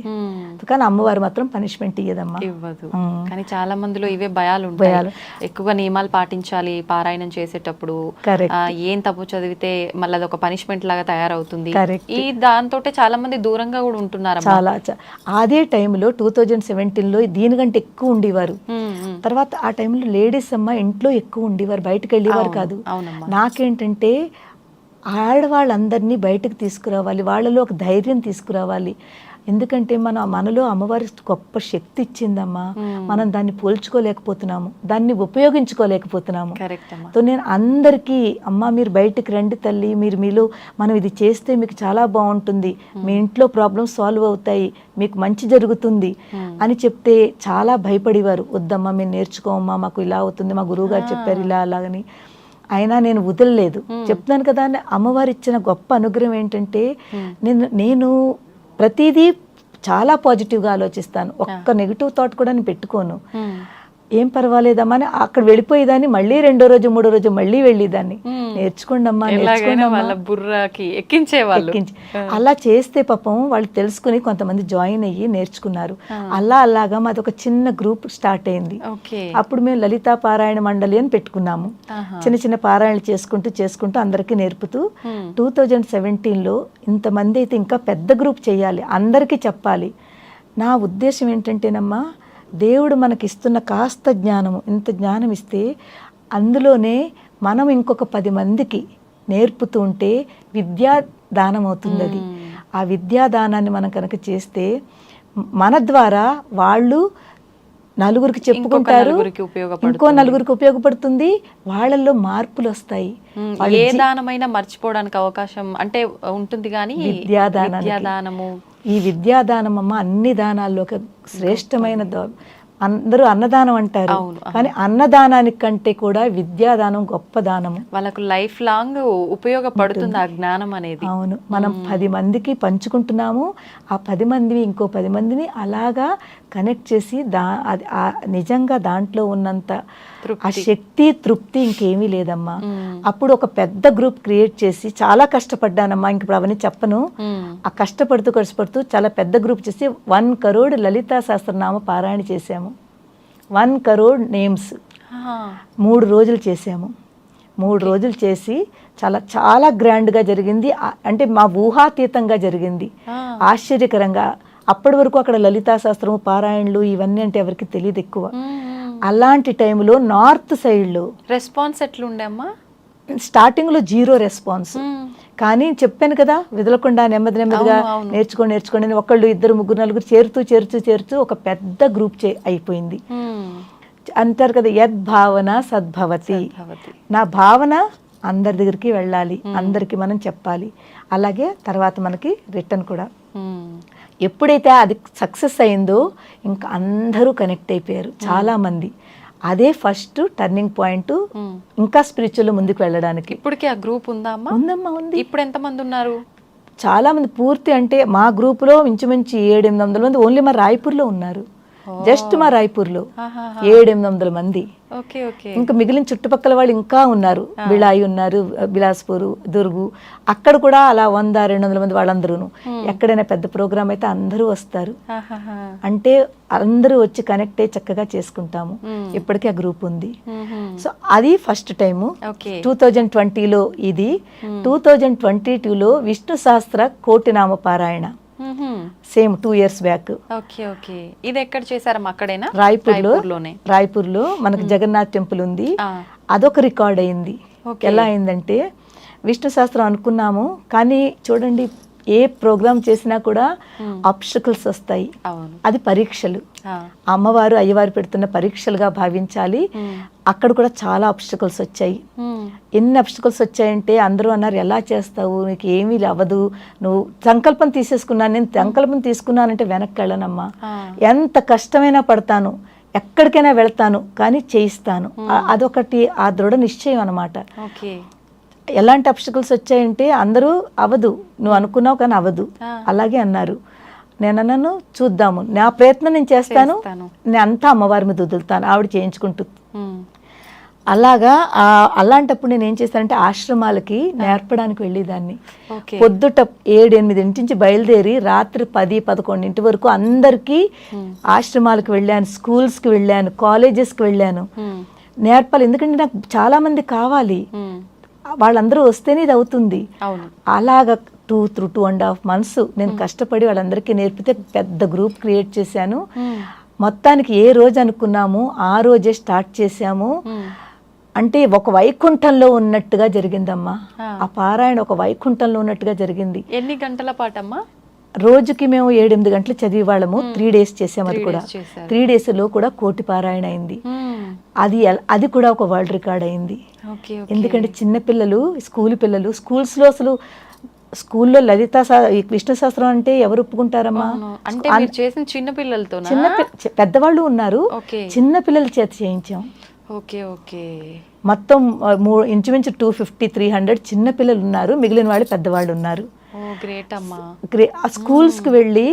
కానీ అమ్మవారు మాత్రం పనిష్మెంట్ ఇవ్వదు. కానీ చాలా మందిలో ఇవే భయాలు ఉంటాయి. ఎక్కువ నియమాలు పాటించాలి పారాయణం చేసేటప్పుడు. ఏం తప్పు చదివితే మళ్ళీ అది ఒక పనిష్మెంట్ లాగా తయారవుతుంది. ఈ దాంతో చాలా మంది దూరంగా కూడా ఉంటున్నారు. చాలా అదే టైంలో 2017లో దీనికంటే ఎక్కువ ఉండేవారు. తర్వాత ఆ టైంలో లేడీస్ అమ్మ ఇంట్లో ఎక్కువ ఉండేవారు, బయటకు వెళ్ళేవారు కాదు. నాకేంటంటే ఆడవాళ్ళందరినీ బయటకు తీసుకురావాలి, వాళ్ళలో ఒక ధైర్యం తీసుకురావాలి. ఎందుకంటే మనలో అమ్మవారి గొప్ప శక్తి ఇచ్చిందమ్మా. మనం దాన్ని పోల్చుకోలేకపోతున్నాము, దాన్ని ఉపయోగించుకోలేకపోతున్నాము. సో నేను అందరికీ అమ్మ మీరు బయటకు రండి తల్లి, మీలో మనం ఇది చేస్తే మీకు చాలా బాగుంటుంది, మీ ఇంట్లో ప్రాబ్లమ్స్ సాల్వ్ అవుతాయి, మీకు మంచి జరుగుతుంది అని చెప్తే చాలా భయపడేవారు. వద్దమ్మా మేము నేర్చుకోమమ్మా, మాకు ఇలా అవుతుంది, మా గురువు గారు చెప్పారు ఇలా అలాగని. అయినా నేను వదలలేదు. చెప్తున్నాను కదా, అమ్మవారు ఇచ్చిన గొప్ప అనుగ్రహం ఏంటంటే నేను ప్రతిదీ చాలా పాజిటివ్గా ఆలోచిస్తాను. ఒక్క నెగిటివ్ థాట్ కూడా నేను పెట్టుకోను. ఏం పర్వాలేదమ్మా అని అక్కడ వెళ్ళిపోయేదాన్ని. మళ్ళీ 2వ రోజు 3వ రోజు మళ్ళీ వెళ్ళేదాన్ని. నేర్చుకోండమ్మా అలా చేస్తే పాపం వాళ్ళు తెలుసుకుని కొంతమంది జాయిన్ అయ్యి నేర్చుకున్నారు. అలాగా మాది ఒక చిన్న గ్రూప్ స్టార్ట్ అయింది. అప్పుడు మేము లలితా పారాయణ మండలి అని పెట్టుకున్నాము. చిన్న పారాయణలు చేసుకుంటూ అందరికీ నేర్పుతూ 2017లో ఇంతమంది అయితే ఇంకా పెద్ద గ్రూప్ చేయాలి, అందరికీ చెప్పాలి. నా ఉద్దేశం ఏంటంటేనమ్మా, దేవుడు మనకిస్తున్న కాస్త జ్ఞానము, ఇంత జ్ఞానం ఇస్తే అందులోనే మనం ఇంకొక 10 మందికి నేర్పుతూ ఉంటే విద్యాదానం అవుతుంది అది. ఆ విద్యాదానాన్ని మనం కనుక చేస్తే మన ద్వారా వాళ్ళు నలుగురికి చెప్పుకుంటారు, ఇంకో నలుగురికి ఉపయోగపడుతుంది, వాళ్ళల్లో మార్పులు వస్తాయి. ఏ దానమైనా మర్చిపోవడానికి అవకాశం అంటే ఉంటుంది కానీ విద్యాదానము, ఈ విద్యాదానం అమ్మ అన్ని దానాల్లో ఒక శ్రేష్టమైన అందరూ అన్నదానం అంటారు, కానీ అన్నదానానికి కంటే కూడా విద్యాదానం గొప్ప దానము. వాళ్ళకు లైఫ్ లాంగ్ ఉపయోగపడుతుంది ఆ జ్ఞానం అనేది. అవును, మనం 10 మందికి పంచుకుంటున్నాము, ఆ 10 మందిని ఇంకో 10 మందిని అలాగా కనెక్ట్ చేసి నిజంగా దాంట్లో ఉన్నంత ఆ శక్తి తృప్తి ఇంకేమీ లేదమ్మా. అప్పుడు ఒక పెద్ద గ్రూప్ క్రియేట్ చేసి చాలా కష్టపడ్డానమ్మా, ఇంక ఇప్పుడు అవన్నీ చెప్పను. ఆ కష్టపడుతూ చాలా పెద్ద గ్రూప్ చేసి 1 crore లలితా సహస్రనామ పారాయణ చేశాము. 1 crore నేమ్స్ 3 రోజులు చేసాము. 3 రోజులు చేసి చాలా చాలా గ్రాండ్గా జరిగింది. అంటే మా ఊహాతీతంగా జరిగింది, ఆశ్చర్యకరంగా. అప్పటి వరకు అక్కడ లలితా శాస్త్రము పారాయణలు ఇవన్నీ అంటే ఎవరికి తెలియదు ఎక్కువ. అలాంటి టైంలో నార్త్ సైడ్లో రెస్పాన్స్ ఎట్లుండే అమ్మా? స్టార్టింగ్లో 0 రెస్పాన్స్, కానీ చెప్పాను కదా విదలకుండా నెమ్మదిగా నేర్చుకోండి ఒకళ్ళు 2 3 4 చేరుతూ ఒక పెద్ద గ్రూప్ అయిపోయింది. అంటారు కదా యద్భావన సద్భవతి. నా భావన అందరి దగ్గరికి వెళ్ళాలి, అందరికి మనం చెప్పాలి. అలాగే తర్వాత మనకి రిటర్న్ కూడా. ఎప్పుడైతే అది సక్సెస్ అయిందో ఇంకా అందరూ కనెక్ట్ అయిపోయారు చాలా మంది. అదే ఫస్ట్ టర్నింగ్ పాయింట్ ఇంకా స్పిరిచువల్ ముందుకు వెళ్ళడానికి. ఇప్పటికే ఆ గ్రూప్ ఉందా అమ్మా? ఉందమ్మా, ఉంది. ఇప్పుడు ఎంతమంది ఉన్నారు? చాలా మంది. పూర్తి అంటే మా గ్రూపులో ఇంచుమించు 700-800 మంది ఓన్లీ మా రాయ్పూర్లో ఉన్నారు. జస్ట్ మా రాయ్పూర్లో 700-800 మంది. ఇంకా మిగిలిన చుట్టుపక్కల వాళ్ళు ఇంకా ఉన్నారు, బిళాయి ఉన్నారు, బిలాస్పూర్, దుర్గు, అక్కడ కూడా అలా 100-200 మంది వాళ్ళందరూ. ఎక్కడైనా పెద్ద ప్రోగ్రామ్ అయితే అందరూ వస్తారు. అంటే అందరూ వచ్చి కనెక్ట్ అయ్యి చక్కగా చేసుకుంటాము. ఇప్పటికీ ఆ గ్రూప్ ఉంది. సో అది ఫస్ట్ టైము 2020లో. ఇది 2022లో విష్ణు సహస్ర కోటినామ పారాయణ, సేమ్ 2 years బ్యాక్. ఇది ఎక్కడ చేశారమ్మా? అక్కడేనా? రాయ్పూర్లో మనకు జగన్నాథ్ టెంపుల్ ఉంది, అదొక రికార్డ్ అయింది. ఎలా అయిందంటే విష్ణు శాస్త్రం అనుకున్నాము, కానీ చూడండి ఏ ప్రోగ్రామ్ చేసినా కూడా ఆబ్స్టకల్స్ వస్తాయి. అది పరీక్షలు, అమ్మవారు అయ్యవారు పెడుతున్న పరీక్షలుగా భావించాలి. అక్కడ కూడా చాలా ఆబ్స్టకల్స్ వచ్చాయి. ఎన్ని ఆబ్స్టకల్స్ వచ్చాయంటే అందరూ అన్నారు ఎలా చేస్తావు, నీకు ఏమీ అవ్వదు, నువ్వు సంకల్పం తీసేసుకున్నాను. నేను సంకల్పం తీసుకున్నానంటే వెనక్కి వెళ్ళనమ్మా, ఎంత కష్టమైనా పడతాను, ఎక్కడికైనా వెళ్తాను, కానీ చేయిస్తాను. అదొకటి ఆ దృఢ నిశ్చయం అన్నమాట. ఎలాంటి అబ్స్టకల్స్ వచ్చాయంటే అందరూ అవ్వదు, నువ్వు అనుకున్నావు కానీ అవ్వదు, అలాగే అన్నారు. నేను అన్నాను చూద్దాము, నా ప్రయత్నం నేను చేస్తాను, నేను అంతా అమ్మవారి మీద వదులుతాను, ఆవిడ చేయించుకుంటూ. అలాగా అలాంటప్పుడు నేను ఏం చేశానంటే ఆశ్రమాలకి నేర్పడానికి వెళ్ళేదాన్ని. పొద్దుట 7-8 నుంచి బయలుదేరి రాత్రి 10-11 వరకు అందరికీ ఆశ్రమాలకు వెళ్ళాను, స్కూల్స్కి వెళ్ళాను, కాలేజెస్కి వెళ్ళాను, నేర్పాలి. ఎందుకంటే నాకు చాలా మంది కావాలి, వాళ్ళందరూ వస్తేనే ఇది అవుతుంది. అలాగా 2-2.5 months నేను కష్టపడి వాళ్ళందరికీ నేర్పితే పెద్ద గ్రూప్ క్రియేట్ చేశాను. మొత్తానికి ఏ రోజు అనుకున్నాము ఆ రోజే స్టార్ట్ చేశాము. అంటే ఒక వైకుంఠంలో ఉన్నట్టుగా జరిగిందమ్మా ఆ పారాయణ, ఒక వైకుంఠంలో ఉన్నట్టుగా జరిగింది. ఎన్ని గంటల పాటమ్మా? రోజుకి మేము 7-8 గంటలు చదివేవాళ్ళము. 3 days చేసాము. అది కూడా 3 daysలో కూడా కోటి పారాయణ అయింది. అది కూడా ఒక వరల్డ్ రికార్డ్ అయింది. ఎందుకంటే చిన్నపిల్లలు, స్కూల్ పిల్లలు, స్కూల్స్లో అసలు స్కూల్లో లలిత విష్ణు శాస్త్రం అంటే ఎవరు ఒప్పుకుంటారమ్మా? చిన్న పిల్లలతో, పెద్దవాళ్ళు ఉన్నారు, చిన్న పిల్లల చేత చేయించాం. మొత్తం ఇంచుమించు 250-300 చిన్న పిల్లలు ఉన్నారు, మిగిలిన వాళ్ళు పెద్దవాళ్ళు ఉన్నారు. స్కూల్స్కి వెళ్ళి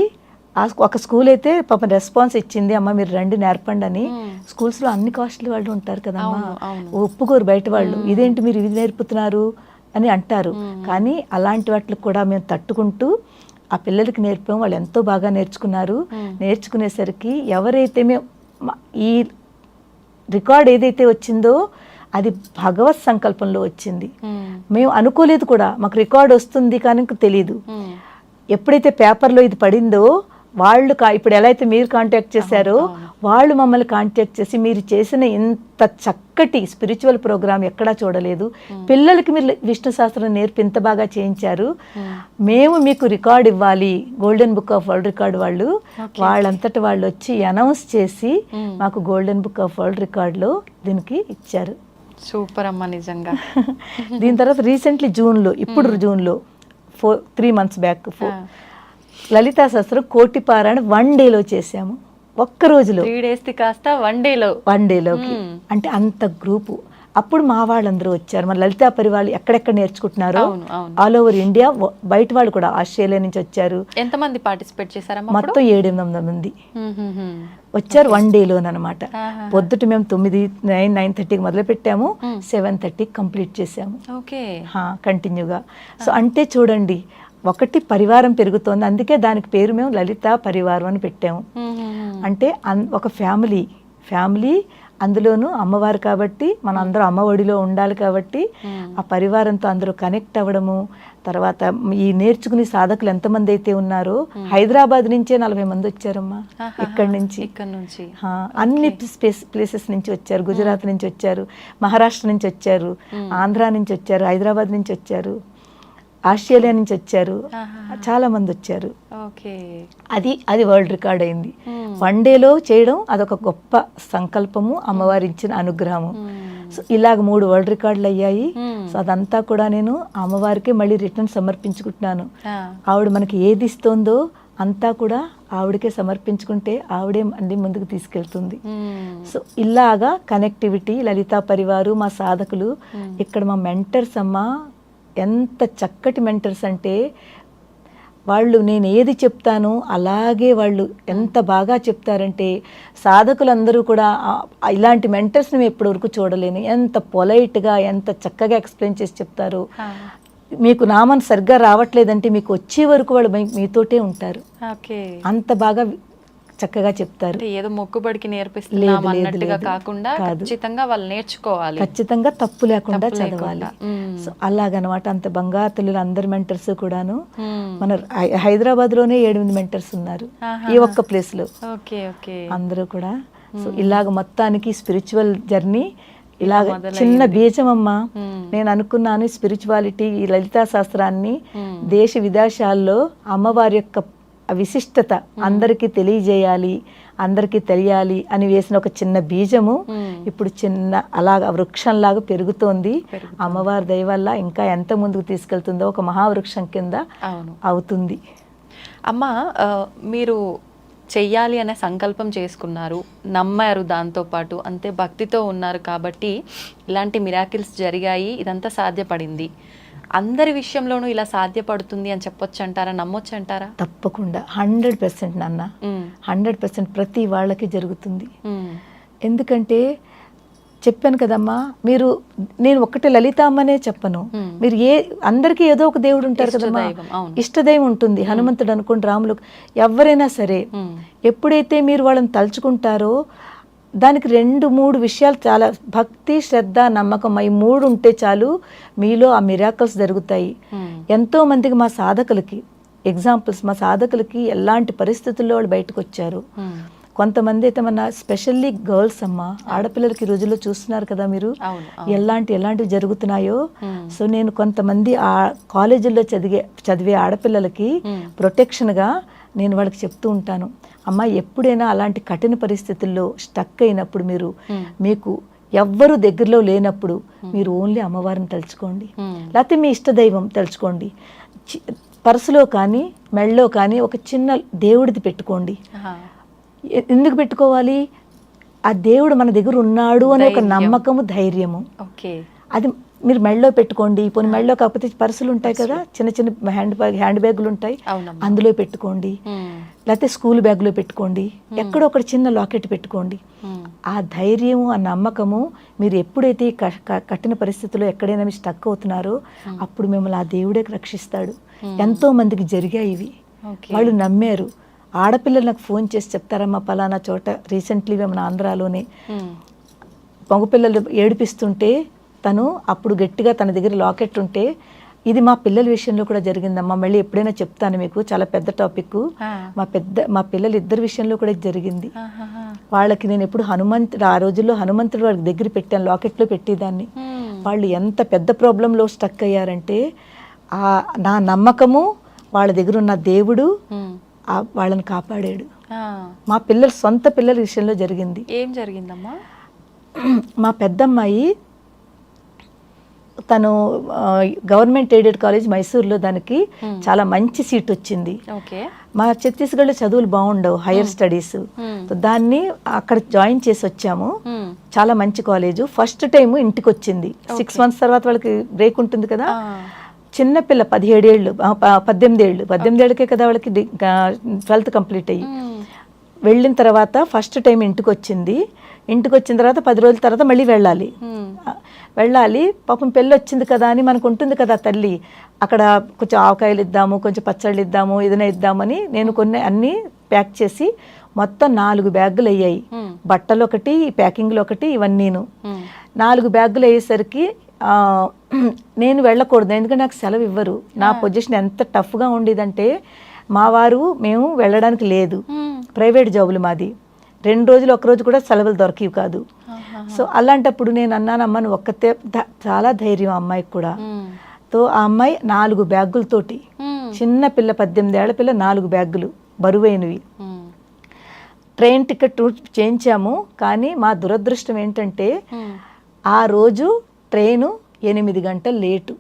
ఒక స్కూల్ అయితే పాపం రెస్పాన్స్ ఇచ్చింది, అమ్మ మీరు రండి నేర్పండి అని. స్కూల్స్లో అన్ని కాస్ట్లీ వాళ్ళు ఉంటారు కదమ్మా, ఒప్పుకోరు బయట వాళ్ళు, ఇదేంటి మీరు ఇది నేర్పుతున్నారు అని అంటారు. కానీ అలాంటి వాటికి కూడా మేము తట్టుకుంటూ ఆ పిల్లలకి నేర్పాము. వాళ్ళు ఎంతో బాగా నేర్చుకున్నారు. నేర్చుకునేసరికి ఎవరైతే మేము ఈ రికార్డ్ ఏదైతే వచ్చిందో అది భగవత్ సంకల్పంలో వచ్చింది. మేము అనుకోలేదు కూడా మాకు రికార్డ్ వస్తుంది కానీ తెలియదు. ఎప్పుడైతే పేపర్లో ఇది పడిందో వాళ్ళు ఇప్పుడు ఎలా అయితే మీరు కాంటాక్ట్ చేశారో వాళ్ళు మమ్మల్ని కాంటాక్ట్ చేసి మీరు చేసిన ఇంత చక్కటి స్పిరిచువల్ ప్రోగ్రామ్ ఎక్కడా చూడలేదు, పిల్లలకి మీరు విష్ణు శాస్త్రం నేర్పి ఇంత బాగా చేయించారు, మేము మీకు రికార్డ్ ఇవ్వాలి, golden book of world record వాళ్ళు వాళ్ళంతటి వాళ్ళు వచ్చి అనౌన్స్ చేసి మాకు గోల్డెన్ బుక్ ఆఫ్ వరల్డ్ రికార్డులో దీనికి ఇచ్చారు. సూపర్ అమ్మ నిజంగా. దీని తర్వాత రీసెంట్లీ జూన్లో 3 months బ్యాక్ లలితా శాస్త్రం కోటి పారాయణ 1 dayలో చేసాము, ఒక్క రోజులో. 3 days కాస్త 1 dayలో. 1 dayలోకి అంటే అంత గ్రూపు. అప్పుడు మా వాళ్ళందరూ వచ్చారు, మన లలితా పరివాళ్ళు ఎక్కడెక్కడ నేర్చుకుంటున్నారో ఆల్ ఓవర్ ఇండియా, బయట వాళ్ళు కూడా ఆస్ట్రేలియా నుంచి వచ్చారు. ఎంతమంది పార్టిసిపేట్ చేశారమ్మా? మొత్తం 700 మంది వచ్చారు 1 dayలోనమాట. పొద్దుట మేము 9:30కి మొదలు పెట్టాము, 7:30కి కంప్లీట్ చేసాము కంటిన్యూగా. సో అంటే చూడండి, ఒకటి పరివారం పెరుగుతోంది, అందుకే దానికి పేరు మేము లలితా పరివారం అని పెట్టాము. అంటే ఒక ఫ్యామిలీ అందులోనూ అమ్మవారు కాబట్టి మన అందరూ అమ్మఒడిలో ఉండాలి కాబట్టి ఆ పరివారంతో అందరూ కనెక్ట్ అవ్వడము. తర్వాత ఈ నేర్చుకునే సాధకులు ఎంతమంది అయితే ఉన్నారో, హైదరాబాద్ నుంచే 40 మంది వచ్చారమ్మా, ఇక్కడ నుంచి అన్ని ప్లేసెస్ నుంచి వచ్చారు, గుజరాత్ నుంచి వచ్చారు, మహారాష్ట్ర నుంచి వచ్చారు, ఆంధ్రా నుంచి వచ్చారు, హైదరాబాద్ నుంచి వచ్చారు, ఆస్ట్రేలియా నుంచి వచ్చారు, చాలా మంది వచ్చారు. అది వరల్డ్ రికార్డ్ అయింది. 1 dayలో చేయడం అదొక గొప్ప సంకల్పము, అమ్మవారి ఇచ్చిన అనుగ్రహము. సో ఇలాగ 3 వరల్డ్ రికార్డులు అయ్యాయి. సో అదంతా కూడా నేను అమ్మవారికే మళ్ళీ రిటర్న్ సమర్పించుకుంటున్నాను. ఆవిడ మనకి ఏది ఇస్తుందో అంతా కూడా ఆవిడకే సమర్పించుకుంటే ఆవిడే అన్ని ముందుకు తీసుకెళ్తుంది. సో ఇలాగా కనెక్టివిటీ, లలితా పరివారు, మా సాధకులు, ఇక్కడ మా మెంటర్స్ అమ్మ ఎంత చక్కటి మెంటర్స్ అంటే, వాళ్ళు నేను ఏది చెప్తానో అలాగే వాళ్ళు ఎంత బాగా చెప్తారంటే, సాధకులందరూ కూడా ఇలాంటి మెంటర్స్ని మేము ఇప్పటివరకు చూడలేను. ఎంత పొలైట్గా, ఎంత చక్కగా ఎక్స్ప్లెయిన్ చేసి చెప్తారు. మీకు నామం సరిగ్గా రావట్లేదంటే మీకు వచ్చే వరకు వాళ్ళు మీతోటే ఉంటారు, అంత బాగా చక్కగా చెప్తారు. ఏదో మొక్కుబడికి నేర్పిస్తున్నాం అన్నట్టుగా కాకుండా ఖచ్చితంగా వాళ్ళు నేర్చుకోవాలి, ఖచ్చితంగా తప్పు లేకుండా చదవాలి. సో అలాగనమాట. అంత బంగారు తల్లులు అందరి మెంటర్స్ కూడాను మన హైదరాబాద్ లోనే 7 మెంటర్స్ ఉన్నారు ఈ ఒక్క ప్లేస్ లో, అందరూ కూడా. సో ఇలాగ మొత్తానికి స్పిరిచువల్ జర్నీ ఇలాగ చిన్న బీజం అమ్మ. నేను అనుకున్నాను స్పిరిచువాలిటీ, ఈ లలితా శాస్త్రాన్ని దేశ విదేశాల్లో అమ్మవారి యొక్క విశిష్టత అందరికీ తెలియజేయాలి, అందరికీ తెలియాలి అని వేసిన ఒక చిన్న బీజము ఇప్పుడు చిన్న అలాగా వృక్షంలాగా పెరుగుతోంది. అమ్మవారి దయ వల్ల ఇంకా ఎంత ముందుకు తీసుకెళ్తుందో ఒక మహావృక్షం కింద అవుతుంది. అమ్మ, మీరు చెయ్యాలి అనే సంకల్పం చేసుకున్నారు, నమ్మారు, దాంతోపాటు అంతే భక్తితో ఉన్నారు కాబట్టి ఇలాంటి మిరాకిల్స్ జరిగాయి, ఇదంతా సాధ్యపడింది. అందరి విషయంలోనూ ఇలా సాధ్యపడుతుంది అని చెప్పొచ్చు అంటారా, నమ్మొచ్చు అంటారా? తప్పకుండా 100% నాన్న, 100% ప్రతి వాళ్ళకి జరుగుతుంది. ఎందుకంటే చెప్పాను కదమ్మా, నేను ఒక్కటే లలిత అమ్మనే చెప్పను, మీరు అందరికీ ఏదో ఒక దేవుడు ఉంటారు కదమ్మా, ఇష్టదైవం ఉంటుంది. హనుమంతుడు అనుకోండి, రాములు, ఎవరైనా సరే ఎప్పుడైతే మీరు వాళ్ళని తలుచుకుంటారో దానికి 2-3 విషయాలు చాలా, భక్తి, శ్రద్ధ, నమ్మకం, ఈ 3 ఉంటే చాలు మీలో ఆ మిరాకల్స్ జరుగుతాయి. ఎంతో మందికి మా సాధకులకి ఎగ్జాంపుల్స్, మా సాధకులకి ఎలాంటి పరిస్థితుల్లో వాళ్ళు బయటకు వచ్చారు. కొంతమంది అయితే మన స్పెషల్లీ గర్ల్స్ అమ్మ, ఆడపిల్లలకి రోజుల్లో చూస్తున్నారు కదా మీరు ఎలాంటివి జరుగుతున్నాయో. సో నేను కొంతమంది ఆ కాలేజీల్లో చదివే ఆడపిల్లలకి ప్రొటెక్షన్గా నేను వాళ్ళకి చెప్తూ ఉంటాను, అమ్మ ఎప్పుడైనా అలాంటి కఠిన పరిస్థితుల్లో స్టక్ అయినప్పుడు మీకు ఎవ్వరు దగ్గరలో లేనప్పుడు మీరు ఓన్లీ అమ్మవారిని తలుచుకోండి, లేకపోతే మీ ఇష్టదైవం తలుచుకోండి. పర్సులో కానీ మెళ్ళలో కానీ ఒక చిన్న దేవుడిది పెట్టుకోండి. ఎందుకు పెట్టుకోవాలి? ఆ దేవుడు మన దగ్గర ఉన్నాడు అనే ఒక నమ్మకము, ధైర్యము. అది మీరు మెళ్ళలో పెట్టుకోండి. పోనీ మెళ్ళలో కాకపోతే పర్సులు ఉంటాయి కదా, చిన్న హ్యాండ్ బ్యాగులు ఉంటాయి, అందులో పెట్టుకోండి. లేకపోతే స్కూల్ బ్యాగ్లో పెట్టుకోండి, ఎక్కడో ఒక చిన్న లాకెట్ పెట్టుకోండి. ఆ ధైర్యము, ఆ నమ్మకము, మీరు ఎప్పుడైతే కఠిన పరిస్థితుల్లో ఎక్కడైనా మీరు స్టక్ అవుతున్నారో అప్పుడు మిమ్మల్ని ఆ దేవుడే రక్షిస్తాడు. ఎంతో మందికి జరిగాయి ఇవి, వాళ్ళు నమ్మారు. ఆడపిల్లలు నాకు ఫోన్ చేసి చెప్తారమ్మా, పలానా చోట రీసెంట్లీ మన ఆంధ్రాలోనే మగపిల్లలు ఏడిపిస్తుంటే తను అప్పుడు గట్టిగా తన దగ్గర లాకెట్ ఉంటే ఇది మా పిల్లల విషయంలో కూడా జరిగిందమ్మా. మళ్ళీ ఎప్పుడైనా చెప్తాను మీకు, చాలా పెద్ద టాపిక్. మా పిల్లలు ఇద్దరి విషయంలో కూడా ఇది జరిగింది. వాళ్ళకి నేను ఎప్పుడు ఆ రోజుల్లో హనుమంతుడు వాళ్ళకి దగ్గర పెట్టాను, లాకెట్లో పెట్టేదాన్ని. వాళ్ళు ఎంత పెద్ద ప్రాబ్లంలో స్టక్ అయ్యారంటే నా నమ్మకము, వాళ్ళ దగ్గర ఉన్న దేవుడు వాళ్ళని కాపాడాడు. మా సొంత పిల్లల విషయంలో జరిగింది. ఏం జరిగిందమ్మా? మా పెద్దమ్మాయి తను గవర్నమెంట్ ఎయిడెడ్ కాలేజ్ మైసూర్లో, దానికి చాలా మంచి సీట్ వచ్చింది. మా ఛత్తీస్గఢ్లో చదువులు బాగుండవు, హైయర్ స్టడీస్. దాన్ని అక్కడ జాయిన్ చేసి వచ్చాము. చాలా మంచి కాలేజు. ఫస్ట్ టైం ఇంటికి వచ్చింది. 6 months తర్వాత వాళ్ళకి బ్రేక్ ఉంటుంది కదా. చిన్నపిల్ల 17 ఏళ్ళు 18 ఏళ్ళకే కదా వాళ్ళకి 12th కంప్లీట్ అయ్యి వెళ్ళిన తర్వాత ఫస్ట్ టైం ఇంటికి వచ్చింది. ఇంటికి వచ్చిన తర్వాత 10 రోజుల తర్వాత మళ్ళీ వెళ్ళాలి. పాపం పెళ్ళి వచ్చింది కదా అని మనకు ఉంటుంది కదా తల్లి, అక్కడ కొంచెం ఆవకాయలు ఇద్దాము, కొంచెం పచ్చళ్ళు ఇద్దాము, ఏదైనా ఇద్దామని నేను అన్నీ ప్యాక్ చేసి మొత్తం 4 బ్యాగులు అయ్యాయి. బట్టలు ఒకటి, ప్యాకింగ్లు ఒకటి, ఇవన్నీను 4 బ్యాగులు అయ్యేసరికి నేను వెళ్ళకూడదు, ఎందుకంటే నాకు సెలవు ఇవ్వరు. నా పొజిషన్ ఎంత టఫ్గా ఉండేదంటే మేము వెళ్ళడానికి లేదు, ప్రైవేట్ జాబులు మాది. 2 రోజులు 1 రోజు కూడా సెలవులు దొరికేవి కాదు. సో అలాంటప్పుడు నేను అన్నానమ్మా నువ్వు ఒక్కతే, చాలా ధైర్యం అమ్మాయికి కూడా. ఆ అమ్మాయి 4 బ్యాగులతోటి, చిన్న పిల్ల 18 ఏళ్ల పిల్ల 4 బ్యాగులు బరువైనవి. ట్రైన్ టికెట్ చేయించాము. కానీ మా దురదృష్టం ఏంటంటే ఆ రోజు ట్రైను 8 గంటలు లేటు.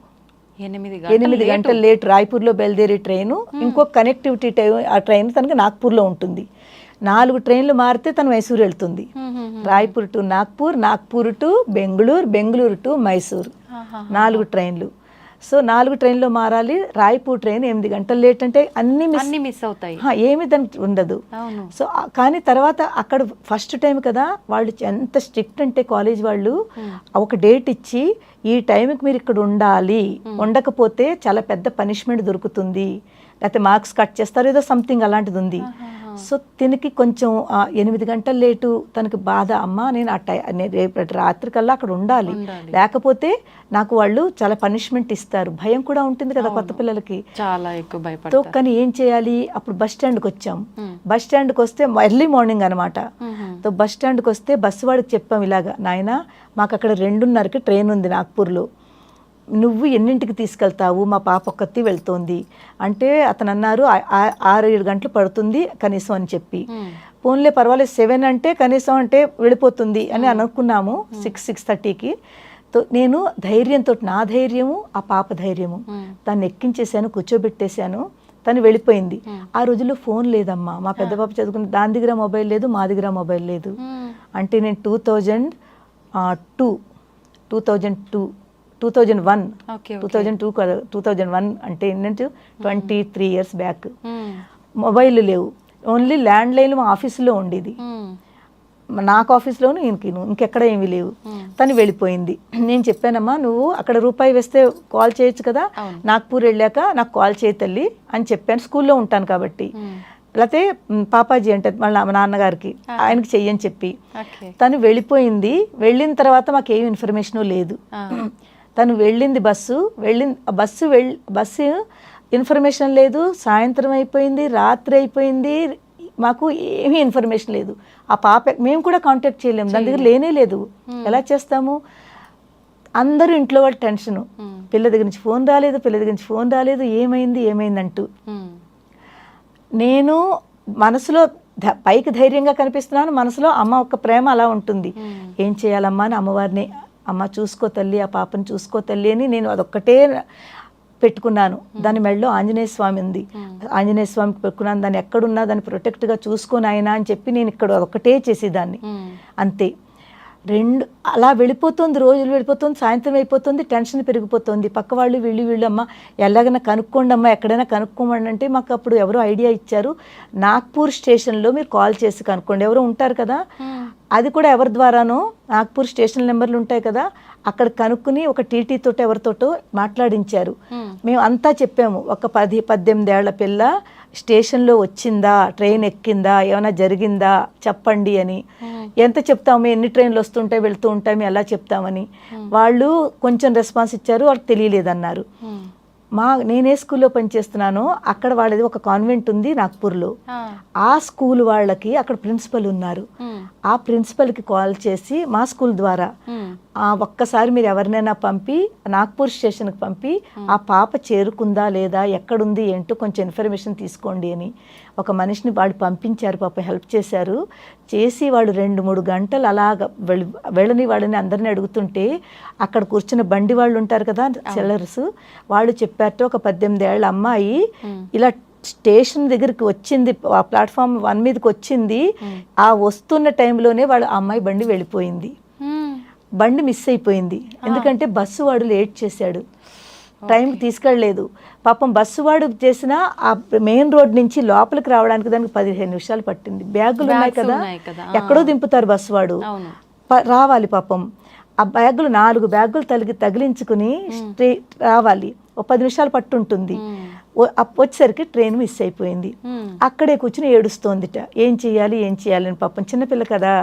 8 గంటలు లేటు. రాయ్పూర్లో బయలుదేరే ట్రైను, ఇంకో కనెక్టివిటీ టైం ఆ ట్రైన్ తనకి నాగ్పూర్లో ఉంటుంది. 4 ట్రైన్లు మారితే తను మైసూరు వెళ్తుంది. Raipur to Nagpur, Nagpur to Bengaluru, Bengaluru to Mysuru, 4 ట్రైన్లు. సో 4 ట్రైన్లో మారాలి. రాయ్పూర్ ట్రైన్ 8 గంటలు లేట్ అంటే అన్ని మిస్ అవుతాయి, ఏమి దానికి ఉండదు. సో కానీ తర్వాత అక్కడ ఫస్ట్ టైం కదా, వాళ్ళు ఎంత స్ట్రిక్ట్ అంటే కాలేజ్ వాళ్ళు ఒక డేట్ ఇచ్చి ఈ టైంకి మీరు ఇక్కడ ఉండాలి, ఉండకపోతే చాలా పెద్ద పనిష్మెంట్ దొరుకుతుంది, లేకపోతే మార్క్స్ కట్ చేస్తారు, ఏదో సంథింగ్ అలాంటిది ఉంది. సో దీనికి కొంచెం 8 గంటలు లేటు తనకి బాధ. అమ్మ నేను రేపటి రాత్రి కల్లా అక్కడ ఉండాలి, లేకపోతే నాకు వాళ్ళు చాలా పనిష్మెంట్ ఇస్తారు. భయం కూడా ఉంటుంది కదా కొత్త పిల్లలకి, చాలా ఎక్కువ భయపడతారు. కానీ ఏం చేయాలి, అప్పుడు బస్ స్టాండ్కి వచ్చాం. బస్ స్టాండ్కి వస్తే ఎర్లీ మార్నింగ్ అనమాట. బస్ స్టాండ్కి వస్తే బస్సు వాడికి చెప్పాం, ఇలాగా నాయన మాకు అక్కడ 2:30కి ట్రైన్ ఉంది నాగ్పూర్లో, నువ్వు ఎన్నింటికి తీసుకెళ్తావు, మా పాప ఒక్కతి వెళ్తోంది అంటే అతను అన్నారు 6-7 గంటలు పడుతుంది కనీసం అని చెప్పి. పోన్లే పర్వాలేదు 7 అంటే కనీసం అంటే వెళ్ళిపోతుంది అని అనుకున్నాము. 6-6:30కి నేను ధైర్యంతో, నా ధైర్యము ఆ పాప ధైర్యము, దాన్ని ఎక్కించేసాను, కూర్చోబెట్టేశాను, తను వెళ్ళిపోయింది. ఆ రోజుల్లో ఫోన్ లేదమ్మా. మా పెద్ద పాప చదువుకుని దాని దగ్గర మొబైల్ లేదు, మా దగ్గర మొబైల్ లేదు. అంటే నేను 2001 అంటే ఏంటంటే 23 years బ్యాక్. మొబైల్ లేవు, ఓన్లీ ల్యాండ్ లైన్ మా ఆఫీసులో ఉండేది. నాకు ఆఫీస్లోను ఇంకెక్కడ ఏమీ లేవు. తను వెళ్ళిపోయింది. నేను చెప్పానమ్మా నువ్వు అక్కడ రూపాయి వేస్తే కాల్ చేయొచ్చు కదా, నాగ్పూర్ వెళ్ళాక నాకు కాల్ చేయి తల్లి అని చెప్పాను. స్కూల్లో ఉంటాను కాబట్టి. లేకపోతే పాపాజీ అంటే వాళ్ళ నాన్నగారికి, ఆయనకి చెయ్యని చెప్పి తను వెళ్ళిపోయింది. వెళ్ళిన తర్వాత మాకేం ఇన్ఫర్మేషన్ లేదు. తను వెళ్ళింది బస్సు ఇన్ఫర్మేషన్ లేదు. సాయంత్రం అయిపోయింది, రాత్రి అయిపోయింది, మాకు ఏమీ ఇన్ఫర్మేషన్ లేదు. ఆ పాప మేము కూడా కాంటాక్ట్ చేయలేము, దాని దగ్గర లేనే లేదు. ఎలా చేస్తాము? అందరూ ఇంట్లో వాళ్ళు టెన్షను, పిల్ల దగ్గర నుంచి ఫోన్ రాలేదు, ఏమైంది అంటూ. నేను మనసులో పైకి ధైర్యంగా కనిపిస్తున్నాను, మనసులో అమ్మ ఒక్క ప్రేమ అలా ఉంటుంది. ఏం చేయాలమ్మా అని అమ్మవారిని, అమ్మ చూసుకో తల్లి, ఆ పాపను చూసుకో తల్లి అని నేను అదొక్కటే పెట్టుకున్నాను. దాని మెడలో ఆంజనేయ స్వామి ఉంది, ఆంజనేయ స్వామికి పెట్టుకున్నాను. దాన్ని ఎక్కడున్నా దాన్ని ప్రొటెక్ట్గా చూసుకోని ఆయన అని చెప్పి నేను ఇక్కడ ఒకటే చేసేదాన్ని, అంతే. అలా వెళ్ళిపోతుంది, రోజులు వెళ్ళిపోతుంది, సాయంత్రం అయిపోతుంది, టెన్షన్ పెరిగిపోతుంది. పక్క వాళ్ళు వీళ్ళు అమ్మ ఎలాగైనా కనుక్కోండి అమ్మ, ఎక్కడైనా కనుక్కోమండి అంటే మాకు అప్పుడు ఎవరో ఐడియా ఇచ్చారు, నాగ్పూర్ స్టేషన్లో మీరు కాల్ చేసి కనుక్కోండి, ఎవరో ఉంటారు కదా. అది కూడా ఎవరి ద్వారానో, నాగ్పూర్ స్టేషన్ నెంబర్లు ఉంటాయి కదా, అక్కడ కనుక్కుని ఒక టీటీ తోటి ఎవరితోటో మాట్లాడించారు. మేము అంతా చెప్పాము, ఒక 10-18 ఏళ్ల పిల్ల స్టేషన్లో వచ్చిందా, ట్రైన్ ఎక్కిందా, ఏమైనా జరిగిందా చెప్పండి అని. ఎంత చెప్తాము, ఎన్ని ట్రైన్లు వస్తుంటాయి వెళ్తూ ఉంటాయి, మేము ఎలా చెప్తామని. వాళ్ళు కొంచెం రెస్పాన్స్ ఇచ్చారు, వాళ్ళకి తెలియలేదన్నారు. నేనే స్కూల్లో పనిచేస్తున్నానో అక్కడ వాళ్ళది ఒక కాన్వెంట్ ఉంది నాగ్పూర్లో. ఆ స్కూల్ వాళ్ళకి అక్కడ ప్రిన్సిపల్ ఉన్నారు. ఆ ప్రిన్సిపల్కి కాల్ చేసి మా స్కూల్ ద్వారా ఒక్కసారి మీరు ఎవరినైనా పంపి నాగ్పూర్ స్టేషన్కి పంపి ఆ పాప చేరుకుందా లేదా, ఎక్కడుంది ఏంటో కొంచెం ఇన్ఫర్మేషన్ తీసుకోండి అని ఒక మనిషిని వాళ్ళు పంపించారు. పాప హెల్ప్ చేశారు. చేసి వాళ్ళు 2-3 గంటలు అలాగ వెళ్ళని వాళ్ళని అందరినీ అడుగుతుంటే అక్కడ కూర్చున్న బండి వాళ్ళు ఉంటారు కదా సెల్లర్స్, వాళ్ళు చెప్పారట ఒక 18 ఏళ్ల అమ్మాయి ఇలా స్టేషన్ దగ్గరికి వచ్చింది, ఆ ప్లాట్ఫామ్ 1 మీదకి వచ్చింది. ఆ వస్తున్న టైంలోనే వాళ్ళ అమ్మాయి బండి వెళ్ళిపోయింది. బండి మిస్ అయిపోయింది. ఎందుకంటే బస్సు వాడు లేట్ చేశాడు, టైంకి తీసుకెళ్ళలేదు. పాపం బస్సు వాడు చేసిన ఆ మెయిన్ రోడ్ నుంచి లోపలికి రావడానికి దానికి 15 నిమిషాలు పట్టింది. బ్యాగులు ఉన్నాయి కదా, ఎక్కడో దింపుతారు బస్సు వాడు, రావాలి పాపం. ఆ బ్యాగులు 4 బ్యాగులు తగిలించుకుని రావాలి, ఒక 10 నిమిషాలు పట్టుంటుంది. వచ్చేసరికి ట్రైన్ మిస్ అయిపోయింది. అక్కడే కూర్చుని ఏడుస్తోందిట, ఏం చేయాలి అని. పాపం చిన్నపిల్ల కదా.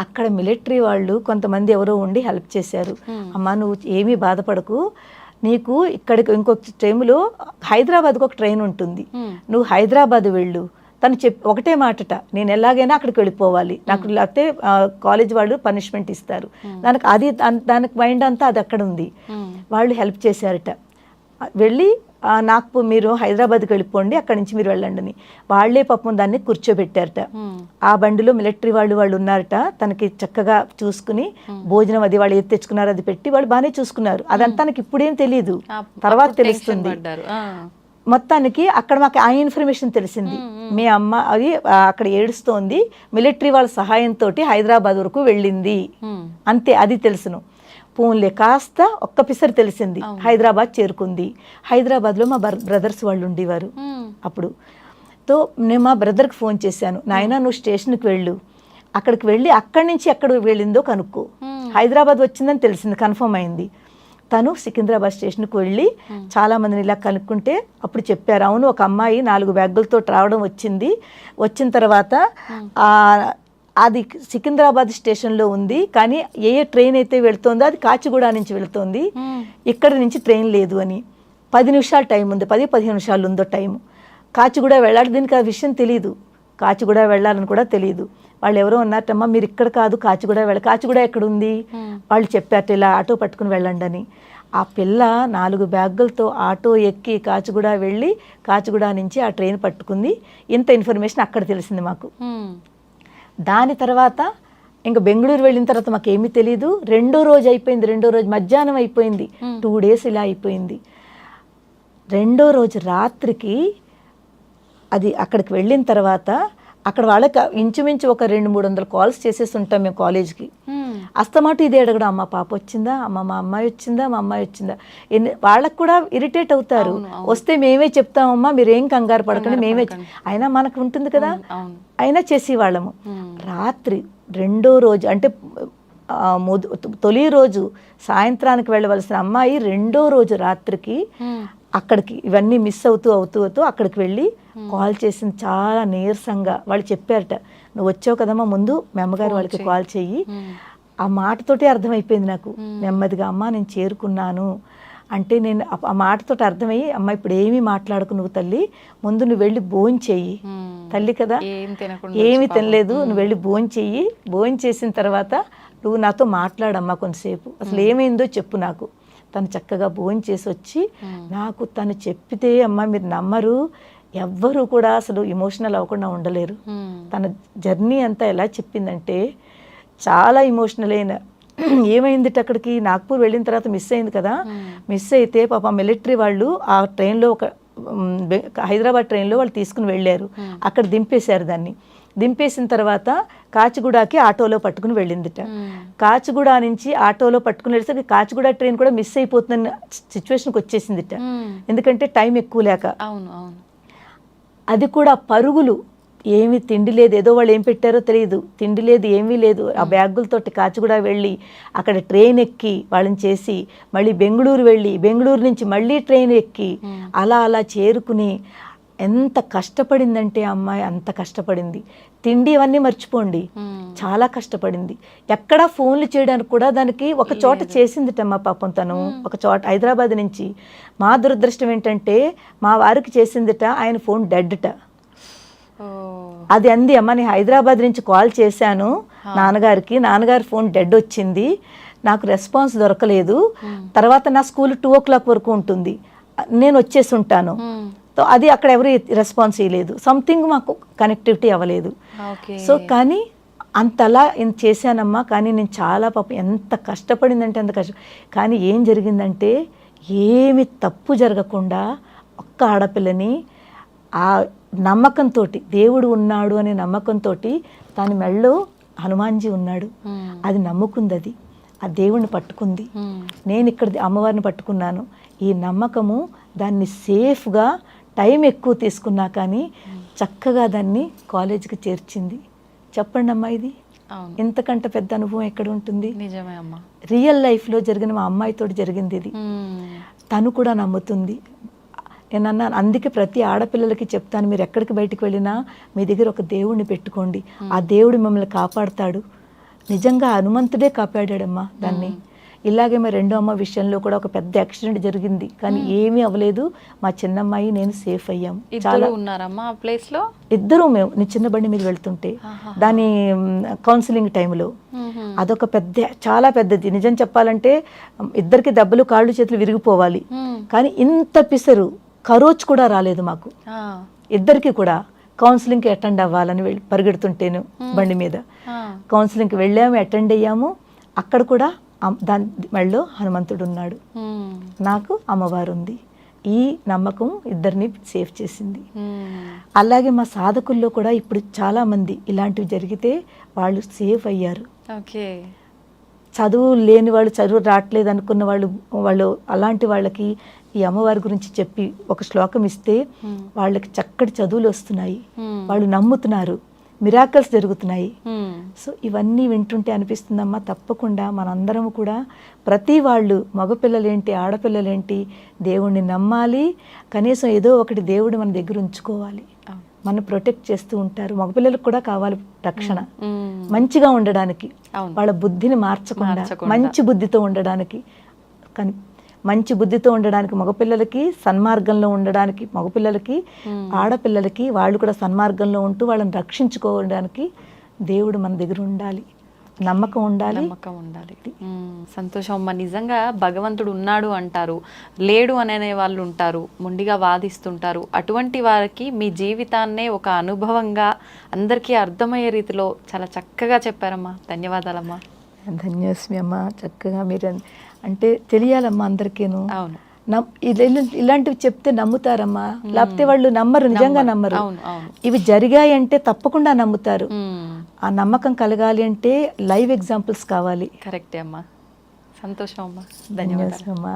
అక్కడ మిలిటరీ వాళ్ళు కొంతమంది ఎవరో ఉండి హెల్ప్ చేశారు. అమ్మా నువ్వు ఏమీ బాధపడకు, నీకు ఇక్కడికి ఇంకొక ట్రైన్లో హైదరాబాద్కి ఒక ట్రైన్ ఉంటుంది, నువ్వు హైదరాబాద్ వెళ్ళు. తను ఒకటే మాటట, నేను ఎలాగైనా అక్కడికి వెళ్ళిపోవాలి, నాకు లేకపోతే కాలేజ్ వాళ్ళు పనిష్మెంట్ ఇస్తారు. దానికి మైండ్ అంతా అది అక్కడ ఉంది. వాళ్ళు హెల్ప్ చేశారట. వెళ్ళి నాకు మీరు హైదరాబాద్కి వెళ్ళిపోండి, అక్కడి నుంచి మీరు వెళ్ళండి అని. వాళ్లే పాపం దాన్ని కూర్చోబెట్టారట. ఆ బండిలో మిలిటరీ వాళ్ళు ఉన్నారట. తనకి చక్కగా చూసుకుని భోజనం అది వాళ్ళు ఏది తెచ్చుకున్నారు అది పెట్టి వాళ్ళు బాగానే చూసుకున్నారు. అదంతా నాకు ఇప్పుడేం తెలియదు, తర్వాత తెలుస్తుంది. మొత్తానికి అక్కడ మాకు ఆ ఇన్ఫర్మేషన్ తెలిసింది, మీ అమ్మ అది అక్కడ ఏడుస్తోంది, మిలిటరీ వాళ్ళ సహాయంతో హైదరాబాద్ వరకు వెళ్ళింది, అంతే. అది తెలుసును. పోన్లే కాస్త ఒక్క పిసరు తెలిసింది, హైదరాబాద్ చేరుకుంది. హైదరాబాద్లో మా బ్రదర్స్ వాళ్ళు ఉండేవారు అప్పుడు. నేను మా బ్రదర్కి ఫోన్ చేశాను, నాయన నువ్వు స్టేషన్కి వెళ్ళు, అక్కడికి వెళ్ళి అక్కడి నుంచి ఎక్కడ వెళ్ళిందో కనుక్కో. హైదరాబాద్ వచ్చిందని తెలిసింది, కన్ఫర్మ్ అయింది. తను సికింద్రాబాద్ స్టేషన్కి వెళ్ళి చాలా మందిని ఇలా కనుక్కుంటే అప్పుడు చెప్పారు, అవును ఒక అమ్మాయి 4 బ్యాగులతో రావడం వచ్చింది. వచ్చిన తర్వాత అది సికింద్రాబాద్ స్టేషన్లో ఉంది, కానీ ఏ ట్రైన్ అయితే వెళుతోందో అది కాచిగూడ నుంచి వెళుతోంది, ఇక్కడ నుంచి ట్రైన్ లేదు అని. 10 నిమిషాలు టైం ఉంది, 10-15 నిమిషాలు ఉందో టైము. కాచిగూడ వెళ్ళాలి, దీనికి ఆ విషయం తెలియదు, కాచిగూడ వెళ్ళాలని కూడా తెలియదు. వాళ్ళు ఎవరో ఉన్నారటమ్మా మీరు ఇక్కడ కాదు కాచిగూడ కాచిగూడ ఎక్కడ ఉంది, వాళ్ళు చెప్పారట ఇలా ఆటో పట్టుకుని వెళ్ళండి అని. ఆ పిల్ల 4 బ్యాగులతో ఆటో ఎక్కి కాచిగూడ వెళ్ళి కాచిగూడ నుంచి ఆ ట్రైన్ పట్టుకుంది. ఇంత ఇన్ఫర్మేషన్ అక్కడ తెలిసింది మాకు. దాని తర్వాత ఇంకా బెంగళూరు వెళ్ళిన తర్వాత మాకు ఏమీ తెలియదు. 2వ రోజు అయిపోయింది, 2వ రోజు మధ్యాహ్నం అయిపోయింది, 2 డేస్ ఇలా అయిపోయింది. 2వ రోజు రాత్రికి అది అక్కడికి వెళ్ళిన తర్వాత అక్కడ వాళ్ళకి ఇంచుమించు ఒక 200-300 కాల్స్ చేసేసి ఉంటాం మేము కాలేజ్కి. అస్తమాట ఇదే అడగడం, అమ్మ పాప వచ్చిందా, అమ్మ మా అమ్మాయి వచ్చిందా, మా అమ్మాయి వచ్చిందా. వాళ్ళకు కూడా ఇరిటేట్ అవుతారు, వస్తే మేమే చెప్తామమ్మా మీరేం కంగారు పడకండి, మేమే. అయినా మనకు ఉంటుంది కదా, అయినా చేసేవాళ్ళము. రాత్రి 2వ రోజు అంటే తొలి రోజు సాయంత్రానికి వెళ్ళవలసిన అమ్మాయి 2వ రోజు రాత్రికి అక్కడికి ఇవన్నీ మిస్ అవుతూ అక్కడికి వెళ్ళి కాల్ చేసింది చాలా నీరసంగా. వాళ్ళు చెప్పారట, నువ్వు వచ్చావు కదమ్మా ముందు మీ అమ్మగారు వాళ్ళకి కాల్ చెయ్యి. ఆ మాటతోటే అర్థమైపోయింది నాకు నెమ్మదిగా, అమ్మ నేను చేరుకున్నాను అంటే. నేను ఆ మాటతోటి అర్థమయ్యి, అమ్మ ఇప్పుడు ఏమీ మాట్లాడుకు నువ్వు తల్లి, ముందు నువ్వు వెళ్ళి భోజనం చెయ్యి, తల్లి కదా ఏమీ తినలేదు, నువ్వు వెళ్ళి భోజనం చెయ్యి, భోజనం చేసిన తర్వాత నువ్వు నాతో మాట్లాడమ్మా కొంతసేపు, అసలు ఏమైందో చెప్పు నాకు. తను చక్కగా భోజనం చేసి వచ్చి నాకు తను చెప్పితే, అమ్మ మీరు నమ్మరు, ఎవ్వరూ కూడా అసలు ఎమోషనల్ అవ్వకుండా ఉండలేరు. తన జర్నీ అంతా ఎలా చెప్పిందంటే చాలా ఎమోషనల్ అయిన. ఏమైంది అక్కడికి నాగ్పూర్ వెళ్ళిన తర్వాత మిస్ అయింది కదా, మిస్ అయితే పాప మిలిటరీ వాళ్ళు ఆ ట్రైన్లో ఒక హైదరాబాద్ ట్రైన్లో వాళ్ళు తీసుకుని వెళ్ళారు, అక్కడ దింపేశారు. దాన్ని దింపేసిన తర్వాత కాచిగూడకి ఆటోలో పట్టుకుని వెళ్ళిందిట. కాచిగూడ నుంచి ఆటోలో పట్టుకుని వెళ్ళేసరికి కాచిగూడ ట్రైన్ కూడా మిస్ అయిపోతుందన్న సిచ్యువేషన్కి వచ్చేసిందిట, ఎందుకంటే టైం ఎక్కువ లేక. అది కూడా పరుగులు, ఏమీ తిండి లేదు, ఏదో వాళ్ళు ఏం పెట్టారో తెలియదు, తిండి లేదు ఏమీ లేదు. ఆ బ్యాగులతోటి కాచిగూడ వెళ్ళి అక్కడ ట్రైన్ ఎక్కి వాళ్ళని చేసి మళ్ళీ బెంగళూరు వెళ్ళి బెంగళూరు నుంచి మళ్ళీ ట్రైన్ ఎక్కి అలా చేరుకుని ఎంత కష్టపడిందంటే ఆ అమ్మాయి అంత కష్టపడింది. తిండి ఇవన్నీ మర్చిపోండి, చాలా కష్టపడింది. ఎక్కడా ఫోన్లు చేయడానికి కూడా దానికి ఒక చోట చేసిందిటమ్మా పాపం తను, ఒక చోట హైదరాబాద్ నుంచి. మా దురదృష్టం ఏంటంటే మా వారికి చేసిందిట, ఆయన ఫోన్ డెడ్ట. అది అంది, అమ్మ నేను హైదరాబాద్ నుంచి కాల్ చేశాను నాన్నగారికి, నాన్నగారి ఫోన్ డెడ్ వచ్చింది, నాకు రెస్పాన్స్ దొరకలేదు, తర్వాత నా స్కూల్ 2 o'clock వరకు ఉంటుంది, నేను వచ్చేసి ఉంటాను. సో అది అక్కడ ఎవరు రెస్పాన్స్ ఇవ్వలేదు, సంథింగ్ మాకు కనెక్టివిటీ అవ్వలేదు. సో కానీ అంతలా చేశానమ్మా. కానీ నేను చాలా పాపం ఎంత కష్టపడిందంటే అంత కష్టం. కానీ ఏం జరిగిందంటే ఏమి తప్పు జరగకుండా ఒక్క ఆడపిల్లని ఆ నమ్మకంతో, దేవుడు ఉన్నాడు అనే నమ్మకంతో, దాని మెళ్ళో హనుమాన్జీ ఉన్నాడు, అది నమ్ముకుంది, అది ఆ దేవుణ్ణి పట్టుకుంది. నేను ఇక్కడ అమ్మవారిని పట్టుకున్నాను. ఈ నమ్మకము దాన్ని సేఫ్గా టైం ఎక్కువ తీసుకున్నా కానీ చక్కగా దాన్ని కాలేజీకి చేర్చింది. చెప్పండి అమ్మా, ఇది ఇంతకంటే పెద్ద అనుభవం ఎక్కడ ఉంటుంది? నిజమే అమ్మా. రియల్ లైఫ్లో జరిగిన మా అమ్మాయితో జరిగింది ఇది. తను కూడా నమ్ముతుంది. నేను అన్నాను, అందుకే ప్రతి ఆడపిల్లలకి చెప్తాను, మీరు ఎక్కడికి బయటికి వెళ్ళినా మీ దగ్గర ఒక దేవుడిని పెట్టుకోండి, ఆ దేవుడు మిమ్మల్ని కాపాడుతాడు. నిజంగా హనుమంతుడే కాపాడాడమ్మా దాన్ని. ఇలాగే మా రెండో అమ్మ విషయంలో కూడా ఒక పెద్ద యాక్సిడెంట్ జరిగింది, కానీ ఏమీ అవ్వలేదు. మా చిన్నమ్మాయి నేను సేఫ్ అయ్యాం. చాలా ఉన్నారమ్మా ఆ ప్లేస్ లో ఇద్దరు. మేము నీ చిన్న బండి మీద వెళ్తుంటే దాని కౌన్సిలింగ్ టైంలో అదొక పెద్ద, చాలా పెద్దది. నిజం చెప్పాలంటే ఇద్దరికి దెబ్బలు, కాళ్ళు చేతులు విరిగిపోవాలి. కానీ ఇంత పిసరు కరోచ్ కూడా రాలేదు మాకు ఇద్దరికి కూడా. కౌన్సిలింగ్కి అటెండ్ అవ్వాలని పరిగెడుతుంటేను బండి మీద కౌన్సిలింగ్కి వెళ్ళాము, అటెండ్ అయ్యాము. అక్కడ కూడా దాని మెళ్ళో హనుమంతుడు ఉన్నాడు, నాకు అమ్మవారు ఉంది. ఈ నమ్మకం ఇద్దరిని సేఫ్ చేసింది. అలాగే మా సాధకుల్లో కూడా ఇప్పుడు చాలామంది ఇలాంటివి జరిగితే వాళ్ళు సేఫ్ అయ్యారు. చదువు లేని వాళ్ళు, చదువు రావట్లేదు అనుకున్న వాళ్ళు అలాంటి వాళ్ళకి ఈ అమ్మవారి గురించి చెప్పి ఒక శ్లోకం ఇస్తే వాళ్ళకి చక్కటి చదువులు వస్తున్నాయి, వాళ్ళు నమ్ముతున్నారు, మిరాకల్స్ జరుగుతున్నాయి. సో ఇవన్నీ వింటుంటే అనిపిస్తుందమ్మా, తప్పకుండా మనందరం కూడా ప్రతి వాళ్ళు, మగపిల్లలేంటి ఆడపిల్లలేంటి, దేవుణ్ణి నమ్మాలి. కనీసం ఏదో ఒకటి దేవుడు మన దగ్గర ఉంచుకోవాలి, మనం ప్రొటెక్ట్ చేస్తూ ఉంటారు. మగపిల్లలకు కూడా కావాలి రక్షణ, మంచిగా ఉండడానికి, వాళ్ళ బుద్ధిని మార్చకుండా మంచి బుద్ధితో ఉండడానికి. కానీ మంచి బుద్ధితో ఉండడానికి మగపిల్లలకి, సన్మార్గంలో ఉండడానికి మగపిల్లలకి, ఆడపిల్లలకి వాళ్ళు కూడా సన్మార్గంలో ఉంటూ వాళ్ళని రక్షించుకోవడానికి దేవుడు మన దగ్గర ఉండాలి, నమ్మకం ఉండాలి. సంతోషం అమ్మ. నిజంగా భగవంతుడు ఉన్నాడు అంటారు, లేడు అనే వాళ్ళు ఉంటారు, మొండిగా వాదిస్తుంటారు. అటువంటి వారికి మీ జీవితాన్నే ఒక అనుభవంగా అందరికీ అర్థమయ్యే రీతిలో చాలా చక్కగా చెప్పారమ్మా. ధన్యవాదాలమ్మా. ధన్యోస్మి అమ్మ. చక్కగా మీరు అంటే తెలియాలమ్మా అందరికీను. ఇలాంటివి చెప్తే నమ్ముతారమ్మా, లేకపోతే వాళ్ళు నమ్మరు, నిజంగా నమ్మరు. ఇవి జరిగాయంటే తప్పకుండా నమ్ముతారు. ఆ నమ్మకం కలగాలి అంటే లైవ్ ఎగ్జాంపుల్స్ కావాలి. కరెక్టే అమ్మా. సంతోషం అమ్మా. ధన్యవాదాలు అమ్మా.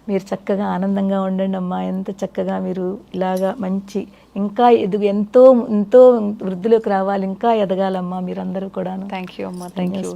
మీరు చక్కగా ఆనందంగా ఉండండి అమ్మా. ఎంత చక్కగా మీరు ఇలాగా మంచి, ఇంకా ఎంతో ఎంతో వృద్ధిలోకి రావాలి, ఇంకా ఎదగాలమ్మా మీరందరూ కూడా. థ్యాంక్ యూ అమ్మా. Thank you.